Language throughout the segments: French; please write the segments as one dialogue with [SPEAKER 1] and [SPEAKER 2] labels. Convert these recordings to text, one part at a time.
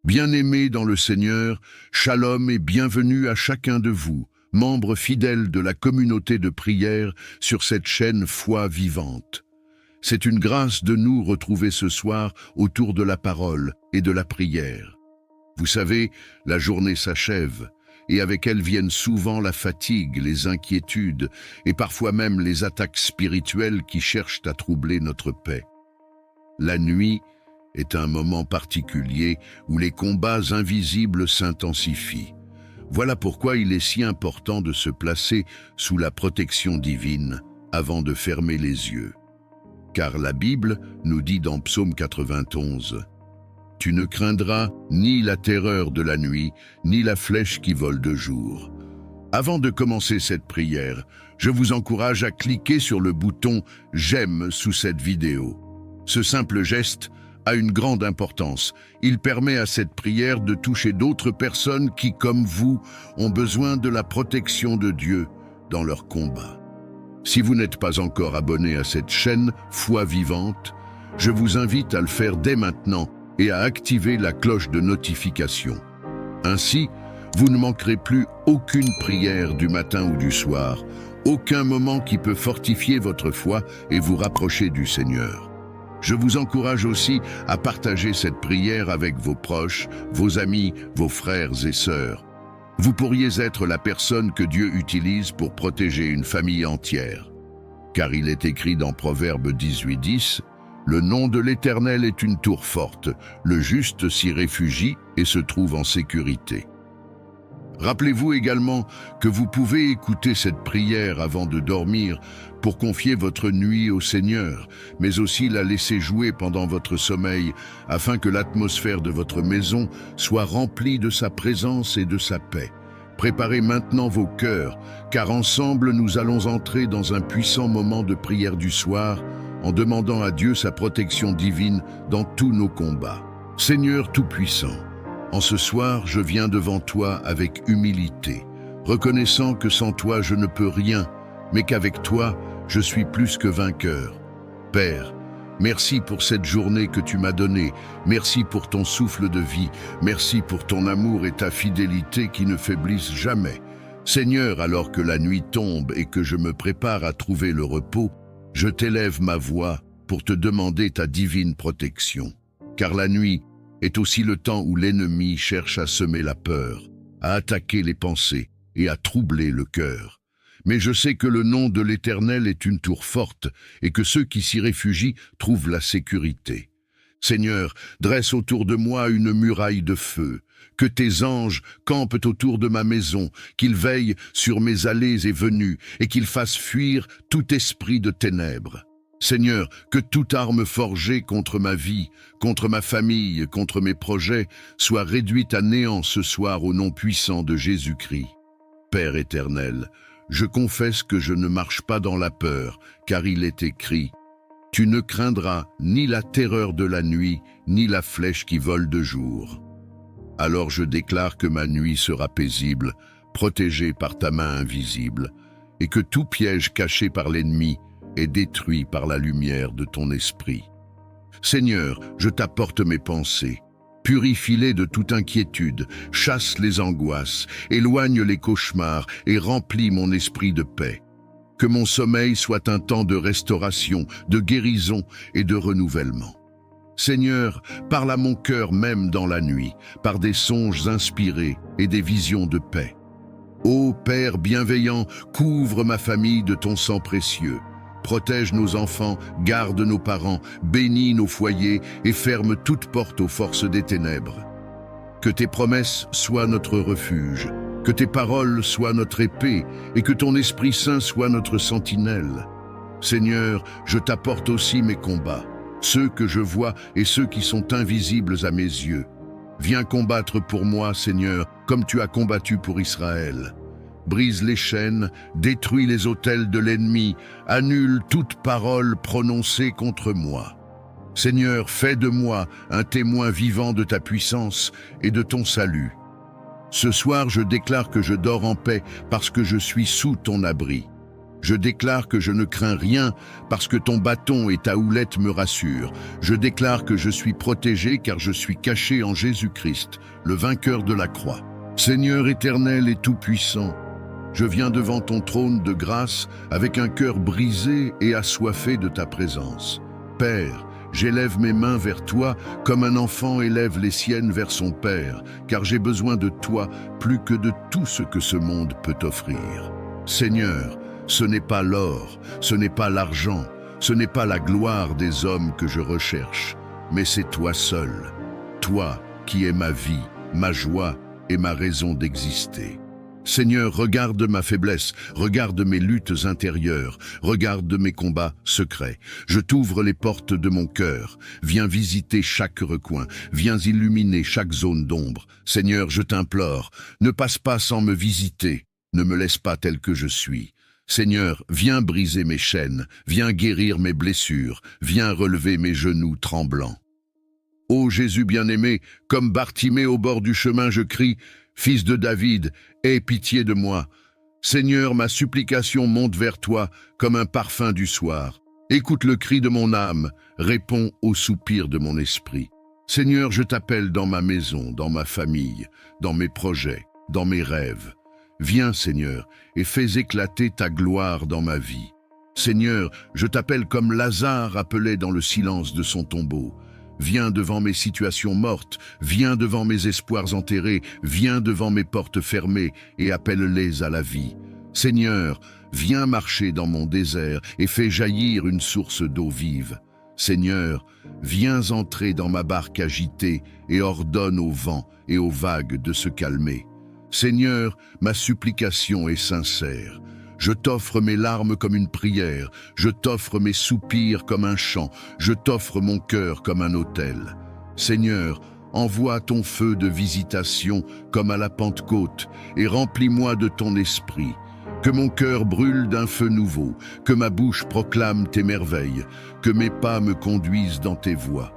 [SPEAKER 1] Bien-aimés dans le Seigneur, shalom et bienvenue à chacun de vous, membres fidèles de la communauté de prière sur cette chaîne Foi Vivante. C'est une grâce de nous retrouver ce soir autour de la parole et de la prière. Vous savez, la journée s'achève, et avec elle viennent souvent la fatigue, les inquiétudes, et parfois même les attaques spirituelles qui cherchent à troubler notre paix. La nuit est un moment particulier où les combats invisibles s'intensifient. Voilà pourquoi il est si important de se placer sous la protection divine avant de fermer les yeux. Car la Bible nous dit dans Psaume 91, « Tu ne craindras ni la terreur de la nuit, ni la flèche qui vole de jour. » Avant de commencer cette prière, je vous encourage à cliquer sur le bouton « J'aime » sous cette vidéo. Ce simple geste a une grande importance. Il permet à cette prière de toucher d'autres personnes qui, comme vous, ont besoin de la protection de Dieu dans leur combat. Si vous n'êtes pas encore abonné à cette chaîne Foi Vivante, je vous invite à le faire dès maintenant et à activer la cloche de notification. Ainsi, vous ne manquerez plus aucune prière du matin ou du soir, aucun moment qui peut fortifier votre foi et vous rapprocher du Seigneur. Je vous encourage aussi à partager cette prière avec vos proches, vos amis, vos frères et sœurs. Vous pourriez être la personne que Dieu utilise pour protéger une famille entière. Car il est écrit dans Proverbe 18:10, « Le nom de l'Éternel est une tour forte, le juste s'y réfugie et se trouve en sécurité. » Rappelez-vous également que vous pouvez écouter cette prière avant de dormir pour confier votre nuit au Seigneur, mais aussi la laisser jouer pendant votre sommeil afin que l'atmosphère de votre maison soit remplie de sa présence et de sa paix. Préparez maintenant vos cœurs, car ensemble nous allons entrer dans un puissant moment de prière du soir en demandant à Dieu sa protection divine dans tous nos combats. Seigneur Tout-Puissant, en ce soir, je viens devant toi avec humilité, reconnaissant que sans toi je ne peux rien, mais qu'avec toi, je suis plus que vainqueur. Père, merci pour cette journée que tu m'as donnée, merci pour ton souffle de vie, merci pour ton amour et ta fidélité qui ne faiblissent jamais. Seigneur, alors que la nuit tombe et que je me prépare à trouver le repos, je t'élève ma voix pour te demander ta divine protection. Car la nuit est aussi le temps où l'ennemi cherche à semer la peur, à attaquer les pensées et à troubler le cœur. Mais je sais que le nom de l'Éternel est une tour forte et que ceux qui s'y réfugient trouvent la sécurité. Seigneur, dresse autour de moi une muraille de feu, que tes anges campent autour de ma maison, qu'ils veillent sur mes allées et venues et qu'ils fassent fuir tout esprit de ténèbres. Seigneur, que toute arme forgée contre ma vie, contre ma famille, contre mes projets, soit réduite à néant ce soir au nom puissant de Jésus-Christ. Père éternel, je confesse que je ne marche pas dans la peur, car il est écrit « Tu ne craindras ni la terreur de la nuit, ni la flèche qui vole de jour. » Alors je déclare que ma nuit sera paisible, protégée par ta main invisible, et que tout piège caché par l'ennemi est détruit par la lumière de ton esprit. Seigneur, je t'apporte mes pensées. Purifie-les de toute inquiétude, chasse les angoisses, éloigne les cauchemars et remplis mon esprit de paix. Que mon sommeil soit un temps de restauration, de guérison et de renouvellement. Seigneur, parle à mon cœur même dans la nuit, par des songes inspirés et des visions de paix. Ô Père bienveillant, couvre ma famille de ton sang précieux. Protège nos enfants, garde nos parents, bénis nos foyers et ferme toute porte aux forces des ténèbres. Que tes promesses soient notre refuge, que tes paroles soient notre épée et que ton Esprit Saint soit notre sentinelle. Seigneur, je t'apporte aussi mes combats, ceux que je vois et ceux qui sont invisibles à mes yeux. Viens combattre pour moi, Seigneur, comme tu as combattu pour Israël. Brise les chaînes, détruis les autels de l'ennemi, annule toute parole prononcée contre moi. Seigneur, fais de moi un témoin vivant de ta puissance et de ton salut. Ce soir, je déclare que je dors en paix parce que je suis sous ton abri. Je déclare que je ne crains rien parce que ton bâton et ta houlette me rassurent. Je déclare que je suis protégé car je suis caché en Jésus-Christ, le vainqueur de la croix. Seigneur éternel et tout-puissant, je viens devant ton trône de grâce avec un cœur brisé et assoiffé de ta présence. Père, j'élève mes mains vers toi comme un enfant élève les siennes vers son père, car j'ai besoin de toi plus que de tout ce que ce monde peut offrir. Seigneur, ce n'est pas l'or, ce n'est pas l'argent, ce n'est pas la gloire des hommes que je recherche, mais c'est toi seul, toi qui es ma vie, ma joie et ma raison d'exister. Seigneur, regarde ma faiblesse, regarde mes luttes intérieures, regarde mes combats secrets. Je t'ouvre les portes de mon cœur. Viens visiter chaque recoin, viens illuminer chaque zone d'ombre. Seigneur, je t'implore, ne passe pas sans me visiter, ne me laisse pas tel que je suis. Seigneur, viens briser mes chaînes, viens guérir mes blessures, viens relever mes genoux tremblants. Ô Jésus bien-aimé, comme Bartimée au bord du chemin, je crie, Fils de David, aie pitié de moi. Seigneur, ma supplication monte vers toi comme un parfum du soir. Écoute le cri de mon âme, réponds au soupir de mon esprit. Seigneur, je t'appelle dans ma maison, dans ma famille, dans mes projets, dans mes rêves. Viens, Seigneur, et fais éclater ta gloire dans ma vie. Seigneur, je t'appelle comme Lazare appelé dans le silence de son tombeau. Viens devant mes situations mortes, viens devant mes espoirs enterrés, viens devant mes portes fermées et appelle-les à la vie. Seigneur, viens marcher dans mon désert et fais jaillir une source d'eau vive. Seigneur, viens entrer dans ma barque agitée et ordonne au vent et aux vagues de se calmer. Seigneur, ma supplication est sincère. Je t'offre mes larmes comme une prière, je t'offre mes soupirs comme un chant, je t'offre mon cœur comme un autel. Seigneur, envoie ton feu de visitation comme à la Pentecôte et remplis-moi de ton esprit. Que mon cœur brûle d'un feu nouveau, que ma bouche proclame tes merveilles, que mes pas me conduisent dans tes voies.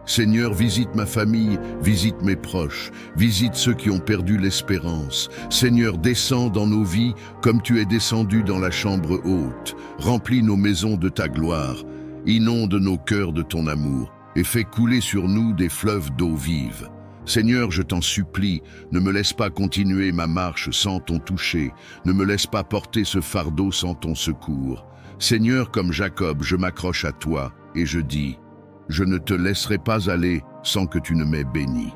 [SPEAKER 1] Seigneur, visite ma famille, visite mes proches, visite ceux qui ont perdu l'espérance. Seigneur, descends dans nos vies comme tu es descendu dans la chambre haute. Remplis nos maisons de ta gloire, inonde nos cœurs de ton amour et fais couler sur nous des fleuves d'eau vive. Seigneur, je t'en supplie, ne me laisse pas continuer ma marche sans ton toucher, ne me laisse pas porter ce fardeau sans ton secours. Seigneur, comme Jacob, je m'accroche à toi et je dis: je ne te laisserai pas aller sans que tu ne m'aies béni.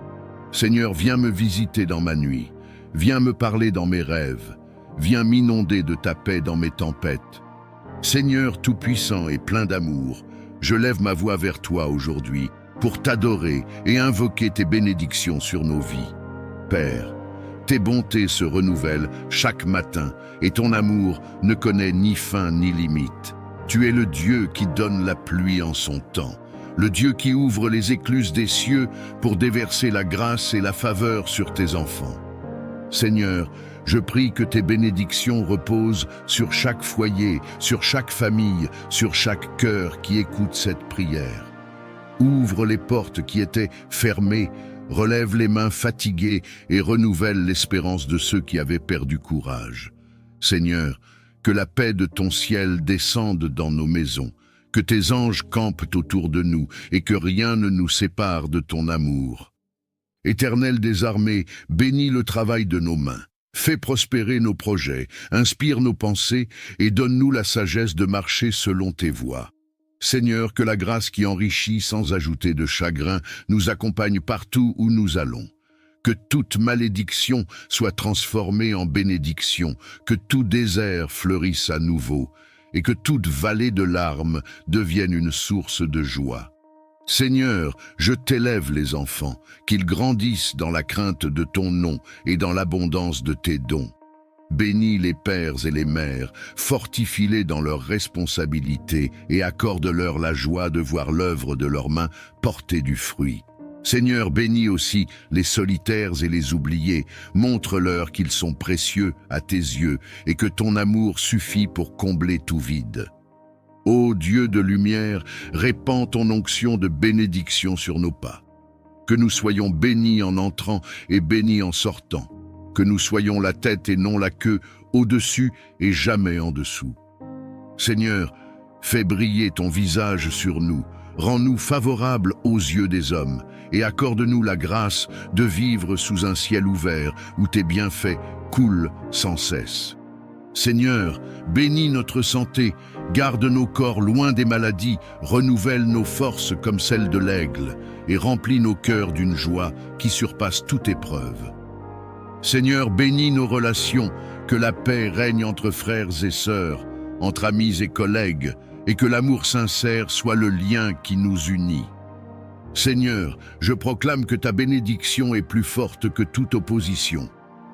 [SPEAKER 1] Seigneur, viens me visiter dans ma nuit, viens me parler dans mes rêves, viens m'inonder de ta paix dans mes tempêtes. Seigneur tout-puissant et plein d'amour, je lève ma voix vers toi aujourd'hui pour t'adorer et invoquer tes bénédictions sur nos vies. Père, tes bontés se renouvellent chaque matin et ton amour ne connaît ni fin ni limite. Tu es le Dieu qui donne la pluie en son temps, le Dieu qui ouvre les écluses des cieux pour déverser la grâce et la faveur sur tes enfants. Seigneur, je prie que tes bénédictions reposent sur chaque foyer, sur chaque famille, sur chaque cœur qui écoute cette prière. Ouvre les portes qui étaient fermées, relève les mains fatiguées et renouvelle l'espérance de ceux qui avaient perdu courage. Seigneur, que la paix de ton ciel descende dans nos maisons, que tes anges campent autour de nous et que rien ne nous sépare de ton amour. Éternel des armées, bénis le travail de nos mains. Fais prospérer nos projets, inspire nos pensées et donne-nous la sagesse de marcher selon tes voies. Seigneur, que la grâce qui enrichit sans ajouter de chagrin nous accompagne partout où nous allons. Que toute malédiction soit transformée en bénédiction, que tout désert fleurisse à nouveau, et que toute vallée de larmes devienne une source de joie. Seigneur, je t'élève les enfants, qu'ils grandissent dans la crainte de ton nom et dans l'abondance de tes dons. Bénis les pères et les mères, fortifie-les dans leurs responsabilités et accorde-leur la joie de voir l'œuvre de leurs mains porter du fruit. Seigneur, bénis aussi les solitaires et les oubliés, montre-leur qu'ils sont précieux à tes yeux et que ton amour suffit pour combler tout vide. Ô Dieu de lumière, répands ton onction de bénédiction sur nos pas. Que nous soyons bénis en entrant et bénis en sortant. Que nous soyons la tête et non la queue, au-dessus et jamais en dessous. Seigneur, fais briller ton visage sur nous, rends-nous favorables aux yeux des hommes, et accorde-nous la grâce de vivre sous un ciel ouvert où tes bienfaits coulent sans cesse. Seigneur, bénis notre santé, garde nos corps loin des maladies, renouvelle nos forces comme celles de l'aigle, et remplis nos cœurs d'une joie qui surpasse toute épreuve. Seigneur, bénis nos relations, que la paix règne entre frères et sœurs, entre amis et collègues, et que l'amour sincère soit le lien qui nous unit. Seigneur, je proclame que ta bénédiction est plus forte que toute opposition.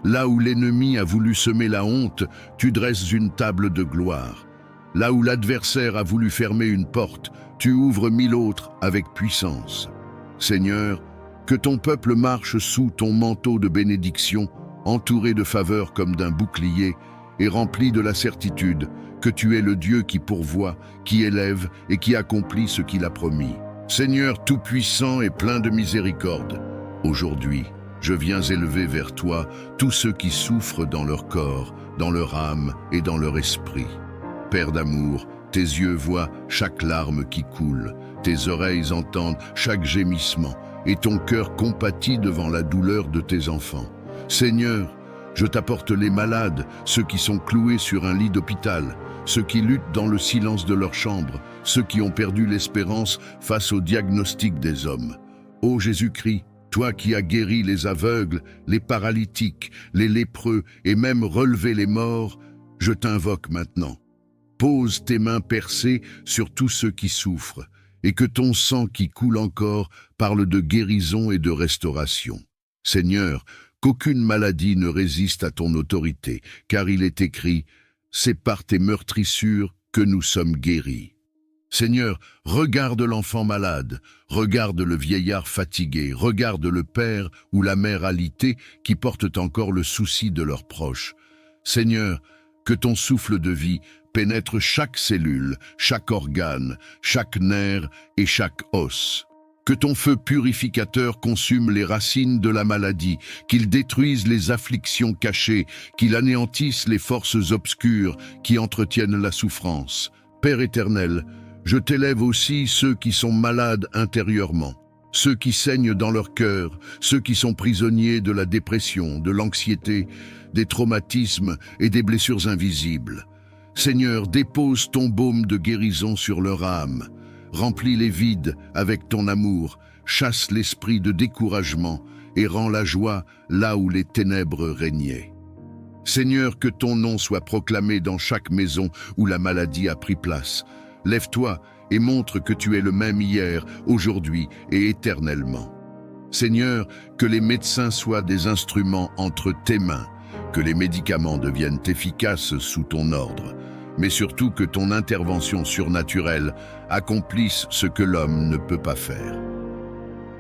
[SPEAKER 1] Là où l'ennemi a voulu semer la honte, tu dresses une table de gloire. Là où l'adversaire a voulu fermer une porte, tu ouvres 1000 autres avec puissance. Seigneur, que ton peuple marche sous ton manteau de bénédiction, entouré de faveurs comme d'un bouclier, et rempli de la certitude que tu es le Dieu qui pourvoit, qui élève et qui accomplit ce qu'il a promis. Seigneur tout-puissant et plein de miséricorde, aujourd'hui, je viens élever vers toi tous ceux qui souffrent dans leur corps, dans leur âme et dans leur esprit. Père d'amour, tes yeux voient chaque larme qui coule, tes oreilles entendent chaque gémissement, et ton cœur compatit devant la douleur de tes enfants. Seigneur, je t'apporte les malades, ceux qui sont cloués sur un lit d'hôpital, ceux qui luttent dans le silence de leur chambre, ceux qui ont perdu l'espérance face au diagnostic des hommes. Ô Jésus-Christ, toi qui as guéri les aveugles, les paralytiques, les lépreux et même relevé les morts, je t'invoque maintenant. Pose tes mains percées sur tous ceux qui souffrent, et que ton sang qui coule encore parle de guérison et de restauration. Seigneur, qu'aucune maladie ne résiste à ton autorité, car il est écrit « C'est par tes meurtrissures que nous sommes guéris ». Seigneur, regarde l'enfant malade, regarde le vieillard fatigué, regarde le père ou la mère alitée qui portent encore le souci de leurs proches. Seigneur, que ton souffle de vie pénètre chaque cellule, chaque organe, chaque nerf et chaque os. Que ton feu purificateur consume les racines de la maladie, qu'il détruise les afflictions cachées, qu'il anéantisse les forces obscures qui entretiennent la souffrance. Père éternel, je t'élève aussi ceux qui sont malades intérieurement, ceux qui saignent dans leur cœur, ceux qui sont prisonniers de la dépression, de l'anxiété, des traumatismes et des blessures invisibles. Seigneur, dépose ton baume de guérison sur leur âme. Remplis les vides avec ton amour, chasse l'esprit de découragement et rends la joie là où les ténèbres régnaient. Seigneur, que ton nom soit proclamé dans chaque maison où la maladie a pris place. Lève-toi et montre que tu es le même hier, aujourd'hui et éternellement. Seigneur, que les médecins soient des instruments entre tes mains, que les médicaments deviennent efficaces sous ton ordre, mais surtout que ton intervention surnaturelle accomplisse ce que l'homme ne peut pas faire.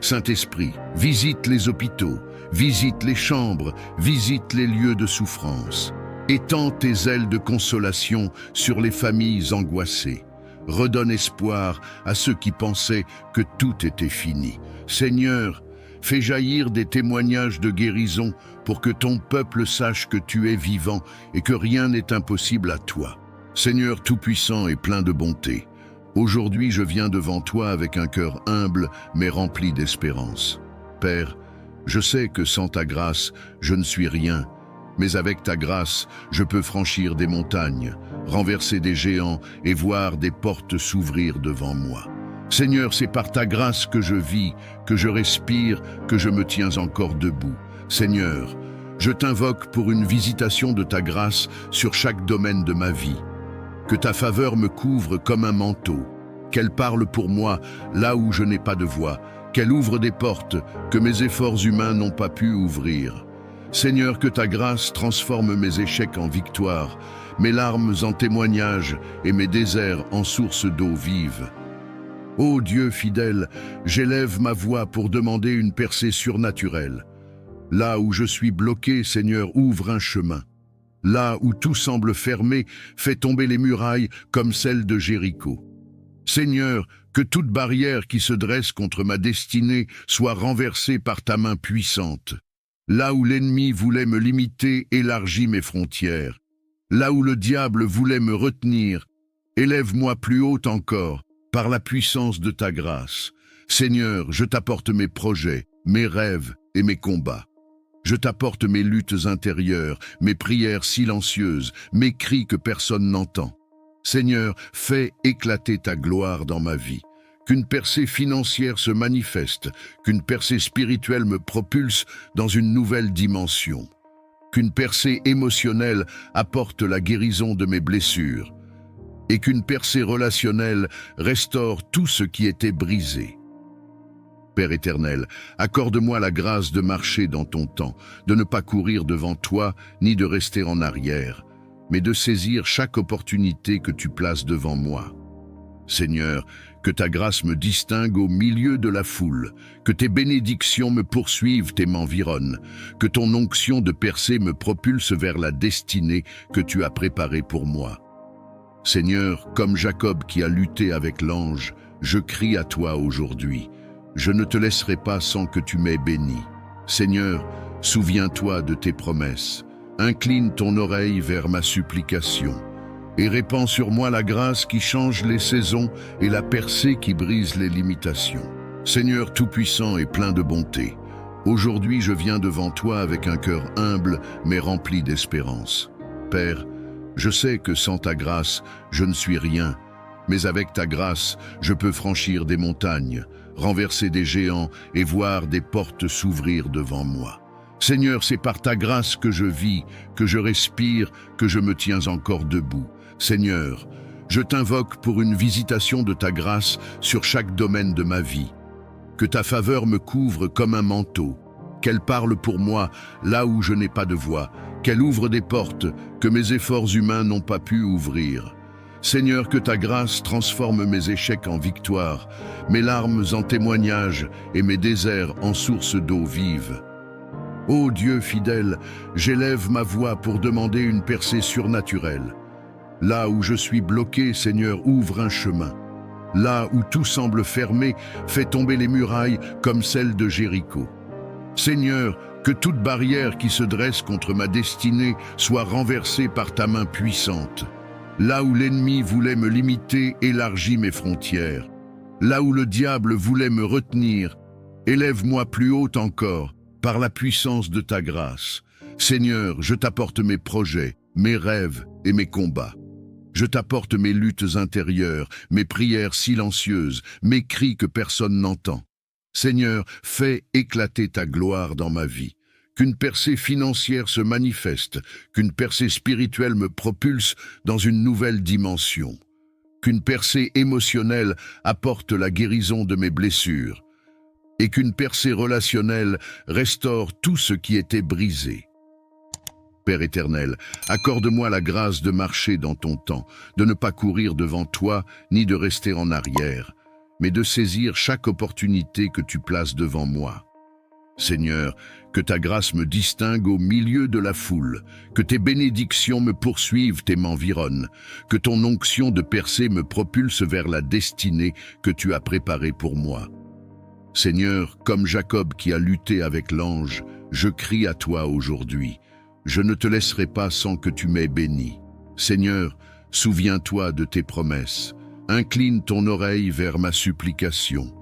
[SPEAKER 1] Saint-Esprit, visite les hôpitaux, visite les chambres, visite les lieux de souffrance. Étends tes ailes de consolation sur les familles angoissées. Redonne espoir à ceux qui pensaient que tout était fini. Seigneur, fais jaillir des témoignages de guérison pour que ton peuple sache que tu es vivant et que rien n'est impossible à toi. Seigneur tout-puissant et plein de bonté, aujourd'hui je viens devant toi avec un cœur humble mais rempli d'espérance. Père, je sais que sans ta grâce, je ne suis rien, mais avec ta grâce, je peux franchir des montagnes, renverser des géants et voir des portes s'ouvrir devant moi. Seigneur, c'est par ta grâce que je vis, que je respire, que je me tiens encore debout. Seigneur, je t'invoque pour une visitation de ta grâce sur chaque domaine de ma vie. Que ta faveur me couvre comme un manteau, qu'elle parle pour moi là où je n'ai pas de voix, qu'elle ouvre des portes que mes efforts humains n'ont pas pu ouvrir. Seigneur, que ta grâce transforme mes échecs en victoires, mes larmes en témoignages et mes déserts en sources d'eau vive. Ô Dieu fidèle, j'élève ma voix pour demander une percée surnaturelle. Là où je suis bloqué, Seigneur, ouvre un chemin. Là où tout semble fermé, fais tomber les murailles comme celles de Jéricho. Seigneur, que toute barrière qui se dresse contre ma destinée soit renversée par ta main puissante. Là où l'ennemi voulait me limiter, élargis mes frontières. Là où le diable voulait me retenir, Élève-moi plus haut encore, par la puissance de ta grâce. Seigneur, je t'apporte mes projets, mes rêves et mes combats. Je t'apporte mes luttes intérieures, mes prières silencieuses, mes cris que personne n'entend. Seigneur, fais éclater ta gloire dans ma vie. Qu'une percée financière se manifeste, qu'une percée spirituelle me propulse dans une nouvelle dimension. Qu'une percée émotionnelle apporte la guérison de mes blessures. Et qu'une percée relationnelle restaure tout ce qui était brisé. Père éternel, accorde-moi la grâce de marcher dans ton temps, de ne pas courir devant toi, ni de rester en arrière, mais de saisir chaque opportunité que tu places devant moi. Seigneur, que ta grâce me distingue au milieu de la foule, que tes bénédictions me poursuivent et m'environnent, que ton onction de percée me propulse vers la destinée que tu as préparée pour moi. Seigneur, comme Jacob qui a lutté avec l'ange, je crie à toi aujourd'hui. Je ne te laisserai pas sans que tu m'aies béni. Seigneur, souviens-toi de tes promesses. Incline ton oreille vers ma supplication et répands sur moi la grâce qui change les saisons et la percée qui brise les limitations. Seigneur tout-puissant et plein de bonté, aujourd'hui je viens devant toi avec un cœur humble mais rempli d'espérance. Père, je sais que sans ta grâce, je ne suis rien, mais avec ta grâce, je peux franchir des montagnes, renverser des géants et voir des portes s'ouvrir devant moi. Seigneur, c'est par ta grâce que je vis, que je respire, que je me tiens encore debout. Seigneur, je t'invoque pour une visitation de ta grâce sur chaque domaine de ma vie. Que ta faveur me couvre comme un manteau, qu'elle parle pour moi là où je n'ai pas de voix, qu'elle ouvre des portes que mes efforts humains n'ont pas pu ouvrir. Seigneur, que ta grâce transforme mes échecs en victoire, mes larmes en témoignages et mes déserts en sources d'eau vive. Ô Dieu fidèle, j'élève ma voix pour demander une percée surnaturelle. Là où je suis bloqué, Seigneur, ouvre un chemin. Là où tout semble fermé, fais tomber les murailles comme celles de Jéricho. Seigneur, que toute barrière qui se dresse contre ma destinée soit renversée par ta main puissante. Là où l'ennemi voulait me limiter, élargis mes frontières. Là où le diable voulait me retenir, élève-moi plus haut encore, par la puissance de ta grâce. Seigneur, je t'apporte mes projets, mes rêves et mes combats. Je t'apporte mes luttes intérieures, mes prières silencieuses, mes cris que personne n'entend. Seigneur, fais éclater ta gloire dans ma vie. Qu'une percée financière se manifeste, qu'une percée spirituelle me propulse dans une nouvelle dimension. Qu'une percée émotionnelle apporte la guérison de mes blessures. Et qu'une percée relationnelle restaure tout ce qui était brisé. Père éternel, accorde-moi la grâce de marcher dans ton temps, de ne pas courir devant toi, ni de rester en arrière, mais de saisir chaque opportunité que tu places devant moi. Seigneur, que ta grâce me distingue au milieu de la foule, que tes bénédictions me poursuivent et m'environnent, que ton onction de percée me propulse vers la destinée que tu as préparée pour moi. Seigneur, comme Jacob qui a lutté avec l'ange, je crie à toi aujourd'hui. Je ne te laisserai pas sans que tu m'aies béni. Seigneur, souviens-toi de tes promesses. Incline ton oreille vers ma supplication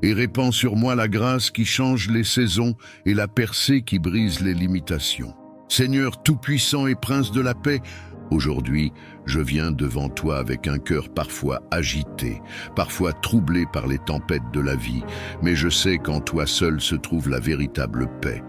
[SPEAKER 1] et répands sur moi la grâce qui change les saisons et la percée qui brise les limitations. Seigneur tout-puissant et prince de la paix, aujourd'hui, je viens devant toi avec un cœur parfois agité, parfois troublé par les tempêtes de la vie, mais je sais qu'en toi seul se trouve la véritable paix.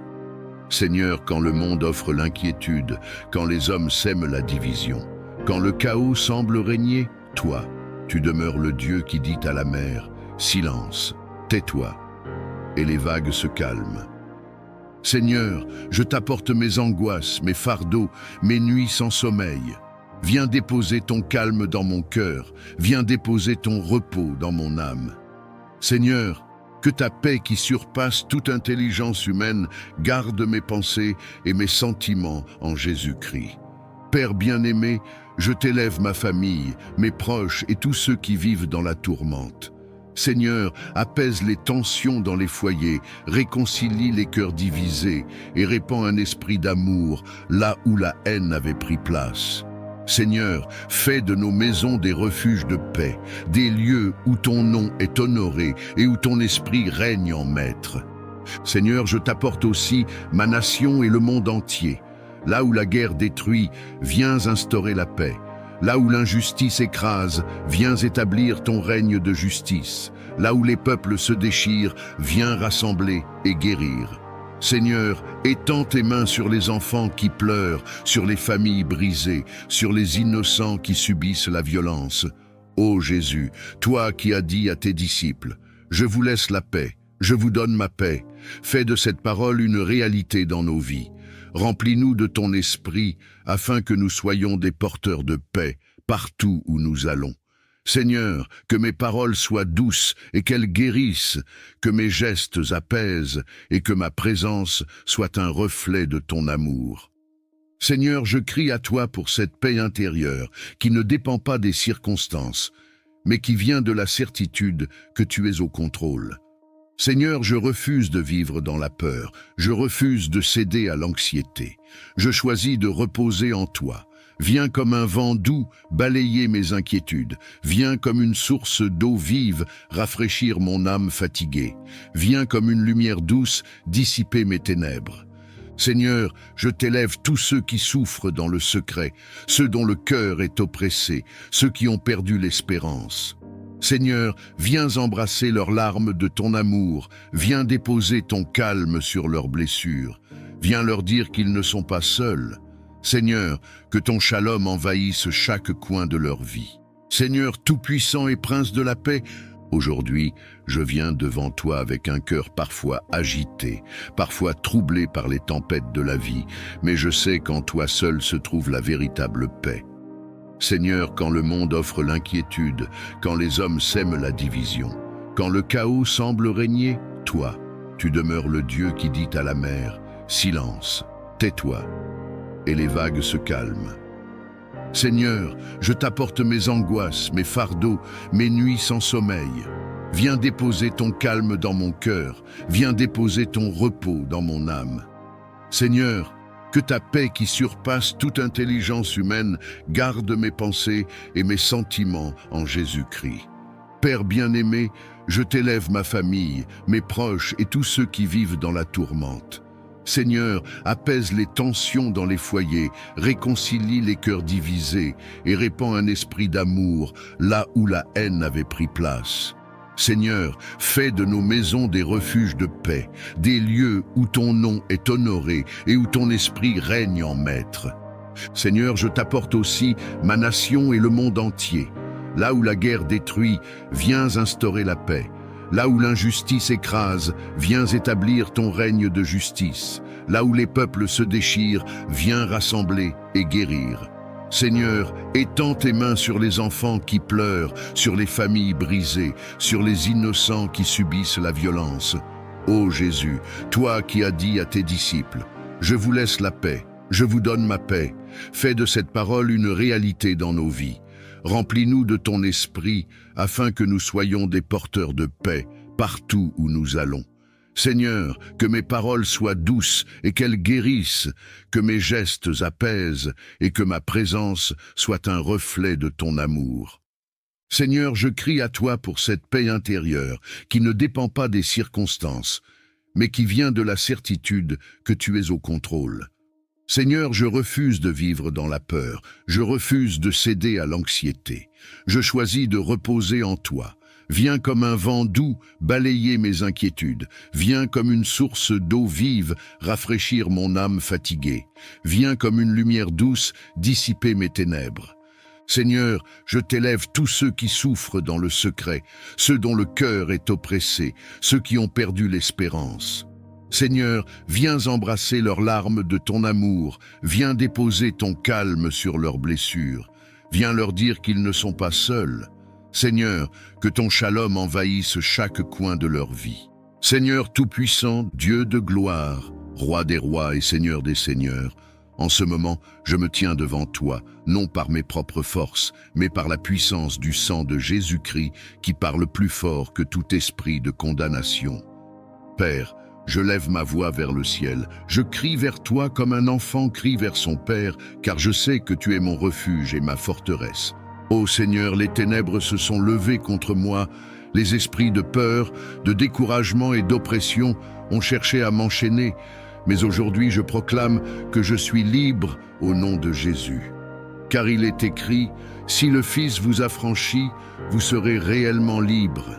[SPEAKER 1] Seigneur, quand le monde offre l'inquiétude, quand les hommes sèment la division, quand le chaos semble régner, toi, tu demeures le Dieu qui dit à la mer, « Silence, tais-toi » et les vagues se calment. Seigneur, je t'apporte mes angoisses, mes fardeaux, mes nuits sans sommeil. Viens déposer ton calme dans mon cœur, viens déposer ton repos dans mon âme. Seigneur, que ta paix qui surpasse toute intelligence humaine garde mes pensées et mes sentiments en Jésus-Christ. Père bien-aimé, je t'élève ma famille, mes proches et tous ceux qui vivent dans la tourmente. Seigneur, apaise les tensions dans les foyers, réconcilie les cœurs divisés et répand un esprit d'amour là où la haine avait pris place. Seigneur, fais de nos maisons des refuges de paix, des lieux où ton nom est honoré et où ton esprit règne en maître. Seigneur, je t'apporte aussi ma nation et le monde entier. Là où la guerre détruit, viens instaurer la paix. Là où l'injustice écrase, viens établir ton règne de justice. Là où les peuples se déchirent, viens rassembler et guérir. Seigneur, étends tes mains sur les enfants qui pleurent, sur les familles brisées, sur les innocents qui subissent la violence. Ô Jésus, toi qui as dit à tes disciples, « Je vous laisse la paix, je vous donne ma paix », fais de cette parole une réalité dans nos vies. Remplis-nous de ton esprit afin que nous soyons des porteurs de paix partout où nous allons. Seigneur, que mes paroles soient douces et qu'elles guérissent, que mes gestes apaisent et que ma présence soit un reflet de ton amour. Seigneur, je crie à toi pour cette paix intérieure qui ne dépend pas des circonstances, mais qui vient de la certitude que tu es au contrôle. Seigneur, je refuse de vivre dans la peur, je refuse de céder à l'anxiété. Je choisis de reposer en toi. Viens comme un vent doux balayer mes inquiétudes. Viens comme une source d'eau vive rafraîchir mon âme fatiguée. Viens comme une lumière douce dissiper mes ténèbres. Seigneur, je t'élève tous ceux qui souffrent dans le secret, ceux dont le cœur est oppressé, ceux qui ont perdu l'espérance. Seigneur, viens embrasser leurs larmes de ton amour, viens déposer ton calme sur leurs blessures, viens leur dire qu'ils ne sont pas seuls. Seigneur, que ton shalom envahisse chaque coin de leur vie. Seigneur tout-puissant et prince de la paix, aujourd'hui, je viens devant toi avec un cœur parfois agité, parfois troublé par les tempêtes de la vie, mais je sais qu'en toi seul se trouve la véritable paix. Seigneur, quand le monde offre l'inquiétude, quand les hommes sèment la division, quand le chaos semble régner, toi, tu demeures le Dieu qui dit à la mer, « Silence, tais-toi » et les vagues se calment. Seigneur, je t'apporte mes angoisses, mes fardeaux, mes nuits sans sommeil. Viens déposer ton calme dans mon cœur, viens déposer ton repos dans mon âme. Seigneur, que ta paix qui surpasse toute intelligence humaine garde mes pensées et mes sentiments en Jésus-Christ. Père bien-aimé, je t'élève ma famille, mes proches et tous ceux qui vivent dans la tourmente. Seigneur, apaise les tensions dans les foyers, réconcilie les cœurs divisés et répand un esprit d'amour là où la haine avait pris place. Seigneur, fais de nos maisons des refuges de paix, des lieux où ton nom est honoré et où ton esprit règne en maître. Seigneur, je t'apporte aussi ma nation et le monde entier. Là où la guerre détruit, viens instaurer la paix. Là où l'injustice écrase, viens établir ton règne de justice. Là où les peuples se déchirent, viens rassembler et guérir. Seigneur, étends tes mains sur les enfants qui pleurent, sur les familles brisées, sur les innocents qui subissent la violence. Ô Jésus, toi qui as dit à tes disciples, « Je vous laisse la paix, je vous donne ma paix », fais de cette parole une réalité dans nos vies. Remplis-nous de ton esprit afin que nous soyons des porteurs de paix partout où nous allons. Seigneur, que mes paroles soient douces et qu'elles guérissent, que mes gestes apaisent et que ma présence soit un reflet de ton amour. Seigneur, je crie à toi pour cette paix intérieure qui ne dépend pas des circonstances, mais qui vient de la certitude que tu es au contrôle. Seigneur, je refuse de vivre dans la peur, je refuse de céder à l'anxiété. Je choisis de reposer en toi. Viens comme un vent doux balayer mes inquiétudes. Viens comme une source d'eau vive rafraîchir mon âme fatiguée. Viens comme une lumière douce dissiper mes ténèbres. Seigneur, je t'élève tous ceux qui souffrent dans le secret, ceux dont le cœur est oppressé, ceux qui ont perdu l'espérance. Seigneur, viens embrasser leurs larmes de ton amour, viens déposer ton calme sur leurs blessures, viens leur dire qu'ils ne sont pas seuls. Seigneur, que ton shalom envahisse chaque coin de leur vie. Seigneur tout-puissant, Dieu de gloire, Roi des rois et Seigneur des seigneurs, en ce moment, je me tiens devant toi, non par mes propres forces, mais par la puissance du sang de Jésus-Christ qui parle plus fort que tout esprit de condamnation. Père, Je lève ma voix vers le ciel. Je crie vers toi comme un enfant crie vers son père, car je sais que tu es mon refuge et ma forteresse. Ô Seigneur, les ténèbres se sont levées contre moi. Les esprits de peur, de découragement et d'oppression ont cherché à m'enchaîner. Mais aujourd'hui, je proclame que je suis libre au nom de Jésus. Car il est écrit, « Si le Fils vous affranchit, vous serez réellement libre. »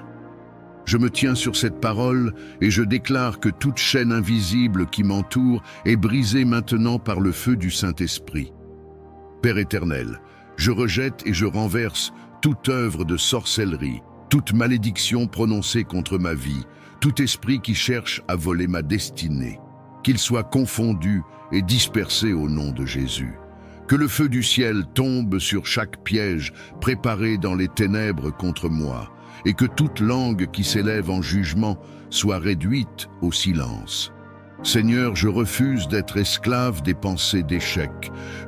[SPEAKER 1] Je me tiens sur cette parole et je déclare que toute chaîne invisible qui m'entoure est brisée maintenant par le feu du Saint-Esprit. Père éternel, je rejette et je renverse toute œuvre de sorcellerie, toute malédiction prononcée contre ma vie, tout esprit qui cherche à voler ma destinée, qu'il soit confondu et dispersé au nom de Jésus. Que le feu du ciel tombe sur chaque piège préparé dans les ténèbres contre moi, et que toute langue qui s'élève en jugement soit réduite au silence. Seigneur, je refuse d'être esclave des pensées d'échec.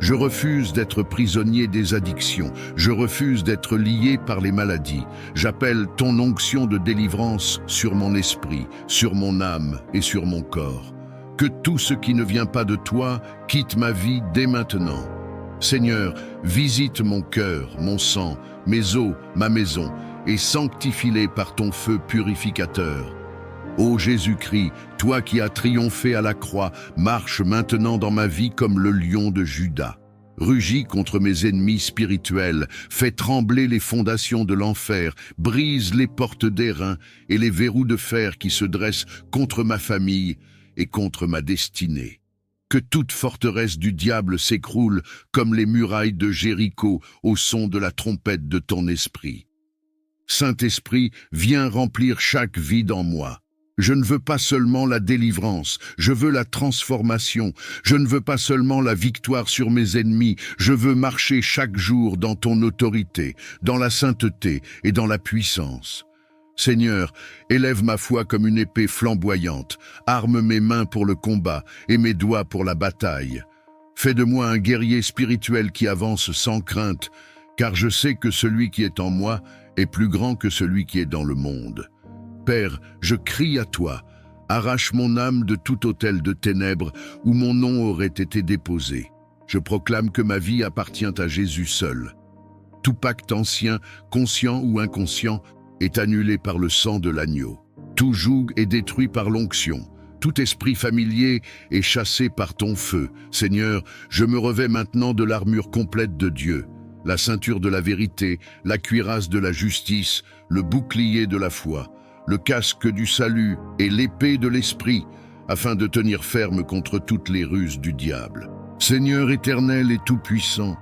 [SPEAKER 1] Je refuse d'être prisonnier des addictions. Je refuse d'être lié par les maladies. J'appelle ton onction de délivrance sur mon esprit, sur mon âme et sur mon corps. Que tout ce qui ne vient pas de toi quitte ma vie dès maintenant. Seigneur, visite mon cœur, mon sang, mes os, ma maison, et sanctifie-les par ton feu purificateur. Ô Jésus-Christ, toi qui as triomphé à la croix, marche maintenant dans ma vie comme le lion de Juda. Rugis contre mes ennemis spirituels, fais trembler les fondations de l'enfer, brise les portes d'airain et les verrous de fer qui se dressent contre ma famille et contre ma destinée. Que toute forteresse du diable s'écroule comme les murailles de Jéricho au son de la trompette de ton esprit. Saint-Esprit, viens remplir chaque vide en moi. Je ne veux pas seulement la délivrance, je veux la transformation. Je ne veux pas seulement la victoire sur mes ennemis, je veux marcher chaque jour dans ton autorité, dans la sainteté et dans la puissance. Seigneur, élève ma foi comme une épée flamboyante, arme mes mains pour le combat et mes doigts pour la bataille. Fais de moi un guerrier spirituel qui avance sans crainte, car je sais que celui qui est en moi est plus grand que celui qui est dans le monde. Père, je crie à toi, arrache mon âme de tout autel de ténèbres où mon nom aurait été déposé. Je proclame que ma vie appartient à Jésus seul. Tout pacte ancien, conscient ou inconscient, est annulé par le sang de l'agneau. Tout joug est détruit par l'onction. Tout esprit familier est chassé par ton feu. Seigneur, je me revêts maintenant de l'armure complète de Dieu, la ceinture de la vérité, la cuirasse de la justice, le bouclier de la foi, le casque du salut et l'épée de l'esprit, afin de tenir ferme contre toutes les ruses du diable. Seigneur éternel et tout-puissant,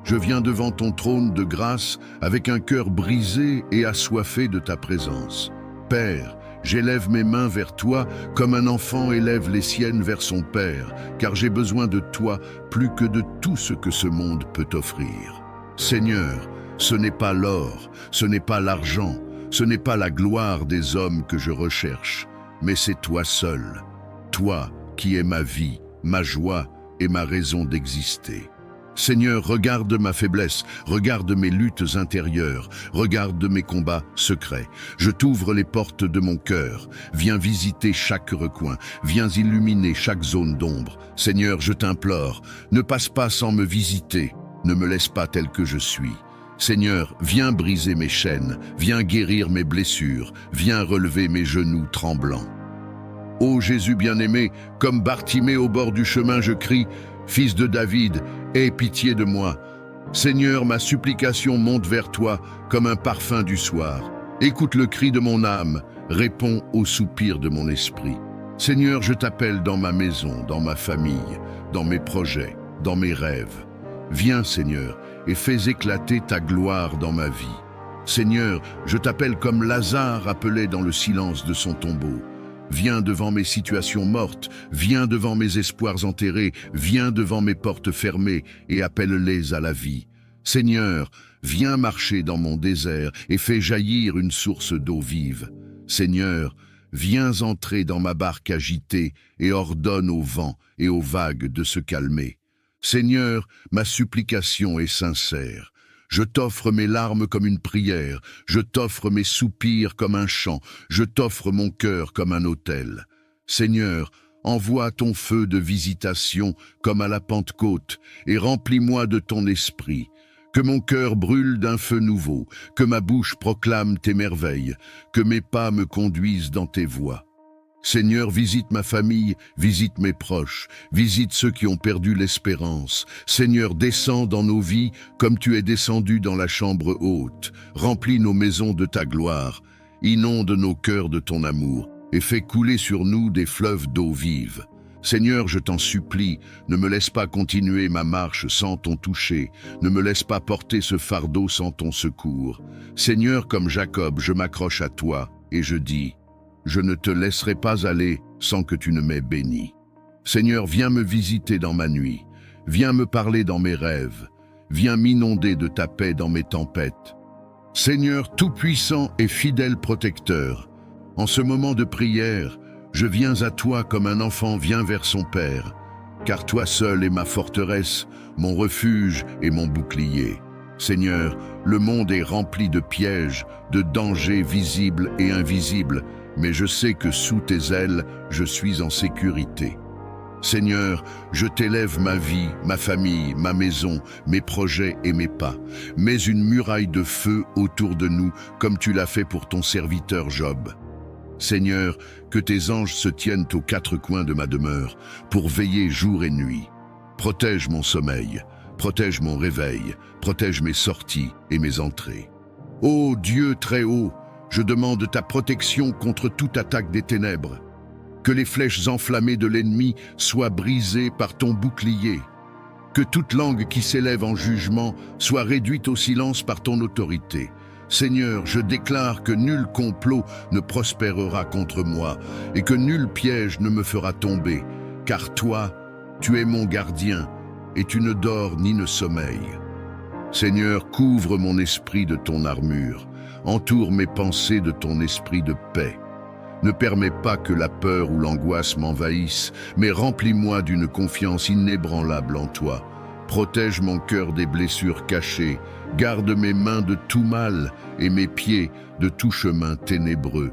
[SPEAKER 1] je viens devant ton trône de grâce avec un cœur brisé et assoiffé de ta présence. Père, j'élève mes mains vers toi comme un enfant élève les siennes vers son père, car j'ai besoin de toi plus que de tout ce que ce monde peut offrir. Seigneur, ce n'est pas l'or, ce n'est pas l'argent, ce n'est pas la gloire des hommes que je recherche, mais c'est toi seul, toi qui es ma vie, ma joie et ma raison d'exister. Seigneur, regarde ma faiblesse, regarde mes luttes intérieures, regarde mes combats secrets. Je t'ouvre les portes de mon cœur. Viens visiter chaque recoin, viens illuminer chaque zone d'ombre. Seigneur, je t'implore, ne passe pas sans me visiter, ne me laisse pas tel que je suis. Seigneur, viens briser mes chaînes, viens guérir mes blessures, viens relever mes genoux tremblants. Ô Jésus bien-aimé, comme Bartimée au bord du chemin, je crie, Fils de David, aie pitié de moi. Seigneur, ma supplication monte vers toi comme un parfum du soir. Écoute le cri de mon âme, réponds au soupir de mon esprit. Seigneur, je t'appelle dans ma maison, dans ma famille, dans mes projets, dans mes rêves. Viens, Seigneur, et fais éclater ta gloire dans ma vie. Seigneur, je t'appelle comme Lazare appelé dans le silence de son tombeau. Viens devant mes situations mortes, viens devant mes espoirs enterrés, viens devant mes portes fermées et appelle-les à la vie. Seigneur, viens marcher dans mon désert et fais jaillir une source d'eau vive. Seigneur, viens entrer dans ma barque agitée et ordonne au vent et aux vagues de se calmer. Seigneur, ma supplication est sincère. Je t'offre mes larmes comme une prière, je t'offre mes soupirs comme un chant, je t'offre mon cœur comme un autel. Seigneur, envoie ton feu de visitation comme à la Pentecôte et remplis-moi de ton esprit. Que mon cœur brûle d'un feu nouveau, que ma bouche proclame tes merveilles, que mes pas me conduisent dans tes voies. Seigneur, visite ma famille, visite mes proches, visite ceux qui ont perdu l'espérance. Seigneur, descends dans nos vies comme tu es descendu dans la chambre haute. Remplis nos maisons de ta gloire, inonde nos cœurs de ton amour et fais couler sur nous des fleuves d'eau vive. Seigneur, je t'en supplie, ne me laisse pas continuer ma marche sans ton toucher, ne me laisse pas porter ce fardeau sans ton secours. Seigneur, comme Jacob, je m'accroche à toi et je dis, je ne te laisserai pas aller sans que tu ne m'aies béni. Seigneur, viens me visiter dans ma nuit, viens me parler dans mes rêves, viens m'inonder de ta paix dans mes tempêtes. Seigneur tout-puissant et fidèle protecteur, en ce moment de prière, je viens à toi comme un enfant vient vers son père, car toi seul es ma forteresse, mon refuge et mon bouclier. Seigneur, le monde est rempli de pièges, de dangers visibles et invisibles, mais je sais que sous tes ailes, je suis en sécurité. Seigneur, je t'élève ma vie, ma famille, ma maison, mes projets et mes pas. Mets une muraille de feu autour de nous, comme tu l'as fait pour ton serviteur Job. Seigneur, que tes anges se tiennent aux quatre coins de ma demeure, pour veiller jour et nuit. Protège mon sommeil, protège mon réveil, protège mes sorties et mes entrées. Ô Dieu très haut, je demande ta protection contre toute attaque des ténèbres. Que les flèches enflammées de l'ennemi soient brisées par ton bouclier. Que toute langue qui s'élève en jugement soit réduite au silence par ton autorité. Seigneur, je déclare que nul complot ne prospérera contre moi et que nul piège ne me fera tomber, car toi, tu es mon gardien et tu ne dors ni ne sommeilles. Seigneur, couvre mon esprit de ton armure, entoure mes pensées de ton esprit de paix. Ne permets pas que la peur ou l'angoisse m'envahissent, mais remplis-moi d'une confiance inébranlable en toi. Protège mon cœur des blessures cachées, garde mes mains de tout mal et mes pieds de tout chemin ténébreux.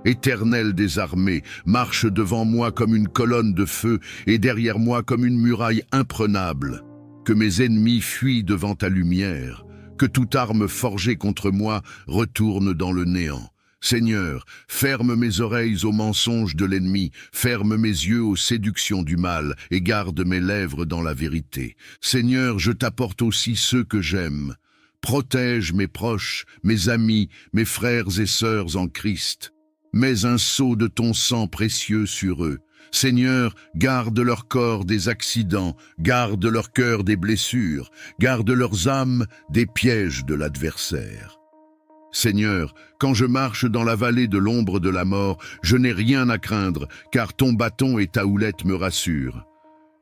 [SPEAKER 1] Éternel des armées, marche devant moi comme une colonne de feu et derrière moi comme une muraille imprenable. Que mes ennemis fuient devant ta lumière, que toute arme forgée contre moi retourne dans le néant. Seigneur, ferme mes oreilles aux mensonges de l'ennemi, ferme mes yeux aux séductions du mal et garde mes lèvres dans la vérité. Seigneur, je t'apporte aussi ceux que j'aime. Protège mes proches, mes amis, mes frères et sœurs en Christ. Mets un sceau de ton sang précieux sur eux. Seigneur, garde leur corps des accidents, garde leur cœur des blessures, garde leurs âmes des pièges de l'adversaire. Seigneur, quand je marche dans la vallée de l'ombre de la mort, je n'ai rien à craindre, car ton bâton et ta houlette me rassurent.